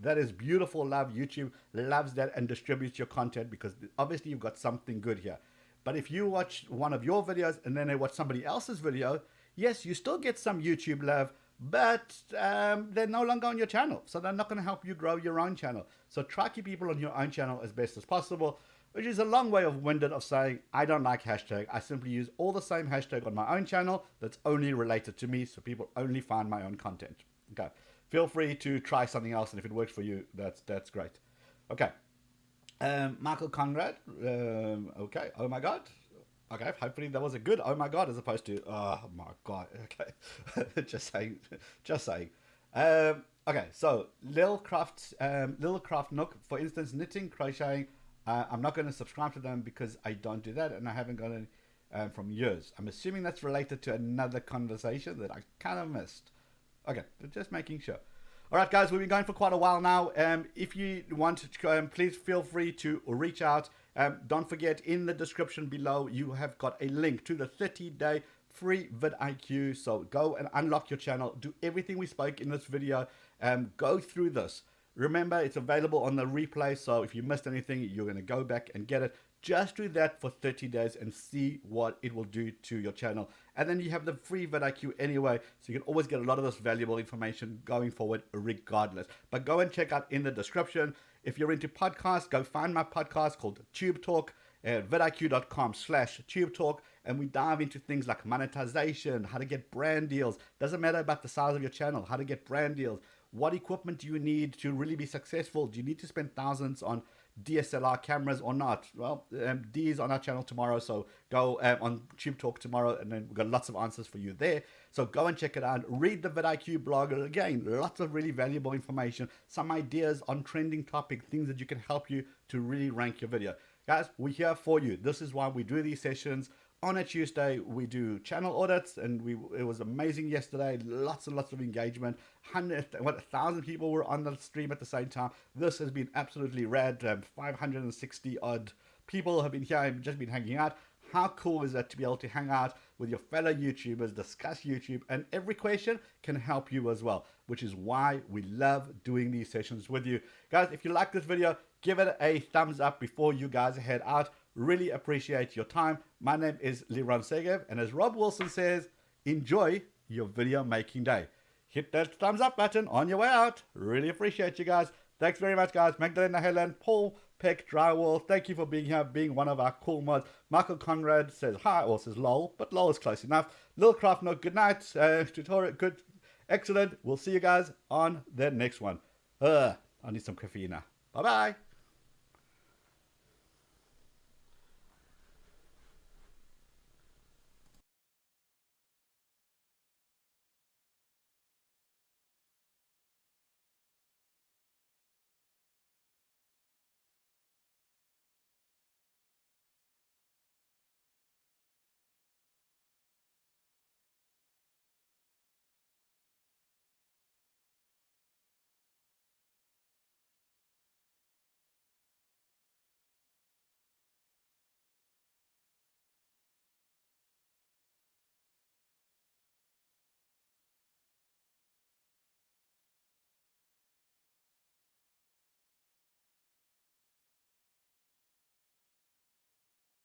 that is beautiful love. YouTube loves that and distributes your content because obviously you've got something good here. But if you watch one of your videos and then they watch somebody else's video, yes, you still get some YouTube love, but they're no longer on your channel. So they're not going to help you grow your own channel. So try to keep people on your own channel as best as possible, which is a long way of winded of saying, I don't like hashtag. I simply use all the same hashtag on my own channel that's only related to me, so people only find my own content. Okay. Feel free to try something else, and if it works for you, that's great. Okay. Michael Conrad, okay, oh my god. Okay, hopefully that was a good oh my god as opposed to oh my god. Okay, just saying, just saying. Okay, so Lil Craft Nook, for instance, knitting, crocheting. I'm not going to subscribe to them because I don't do that, and I haven't got any from years. I'm assuming that's related to another conversation that I kind of missed. Okay, but just making sure. All right, guys, we've been going for quite a while now. If you want to, please feel free to reach out. Don't forget, in the description below, you have got a link to the 30-day free vidIQ. So go and unlock your channel. Do everything we spoke in this video. Go through this. Remember, it's available on the replay. So if you missed anything, you're going to go back and get it. Just do that for 30 days and see what it will do to your channel. And then you have the free vidIQ anyway, so you can always get a lot of this valuable information going forward regardless. But go and check out in the description. If you're into podcasts, go find my podcast called Tube Talk at vidiq.com/Tube Talk. And we dive into things like monetization, how to get brand deals. Doesn't matter about the size of your channel, how to get brand deals. What equipment do you need to really be successful? Do you need to spend thousands on DSLR cameras or not? Well, D is on our channel tomorrow, so go on Tube Talk tomorrow, and then we've got lots of answers for you there. So go and check it out. Read the vidIQ blog. Again, lots of really valuable information, some ideas on trending topics, things that you can help you to really rank your video. Guys, we're here for you. This is why we do these sessions. On a Tuesday, we do channel audits, and it was amazing yesterday. Lots and lots of engagement. 1,000 people were on the stream at the same time. This has been absolutely rad. 560 odd people have been here, just been hanging out. How cool is that to be able to hang out with your fellow YouTubers, discuss YouTube, and every question can help you as well, which is why we love doing these sessions with you. Guys, if you like this video, give it a thumbs up before you guys head out. Really appreciate your time. My name is Liron Segev, and as Rob Wilson says, enjoy your video making day. Hit that thumbs up button on your way out. Really appreciate you guys. Thanks very much, guys. Magdalena Helen, Paul Peck Drywall, thank you for being here, being one of our cool mods. Michael Conrad says hi, or says lol, but lol is close enough. Lil Craft Note, good night. Tutorial, good, excellent. We'll see you guys on the next one. I need some coffee now. Bye-bye.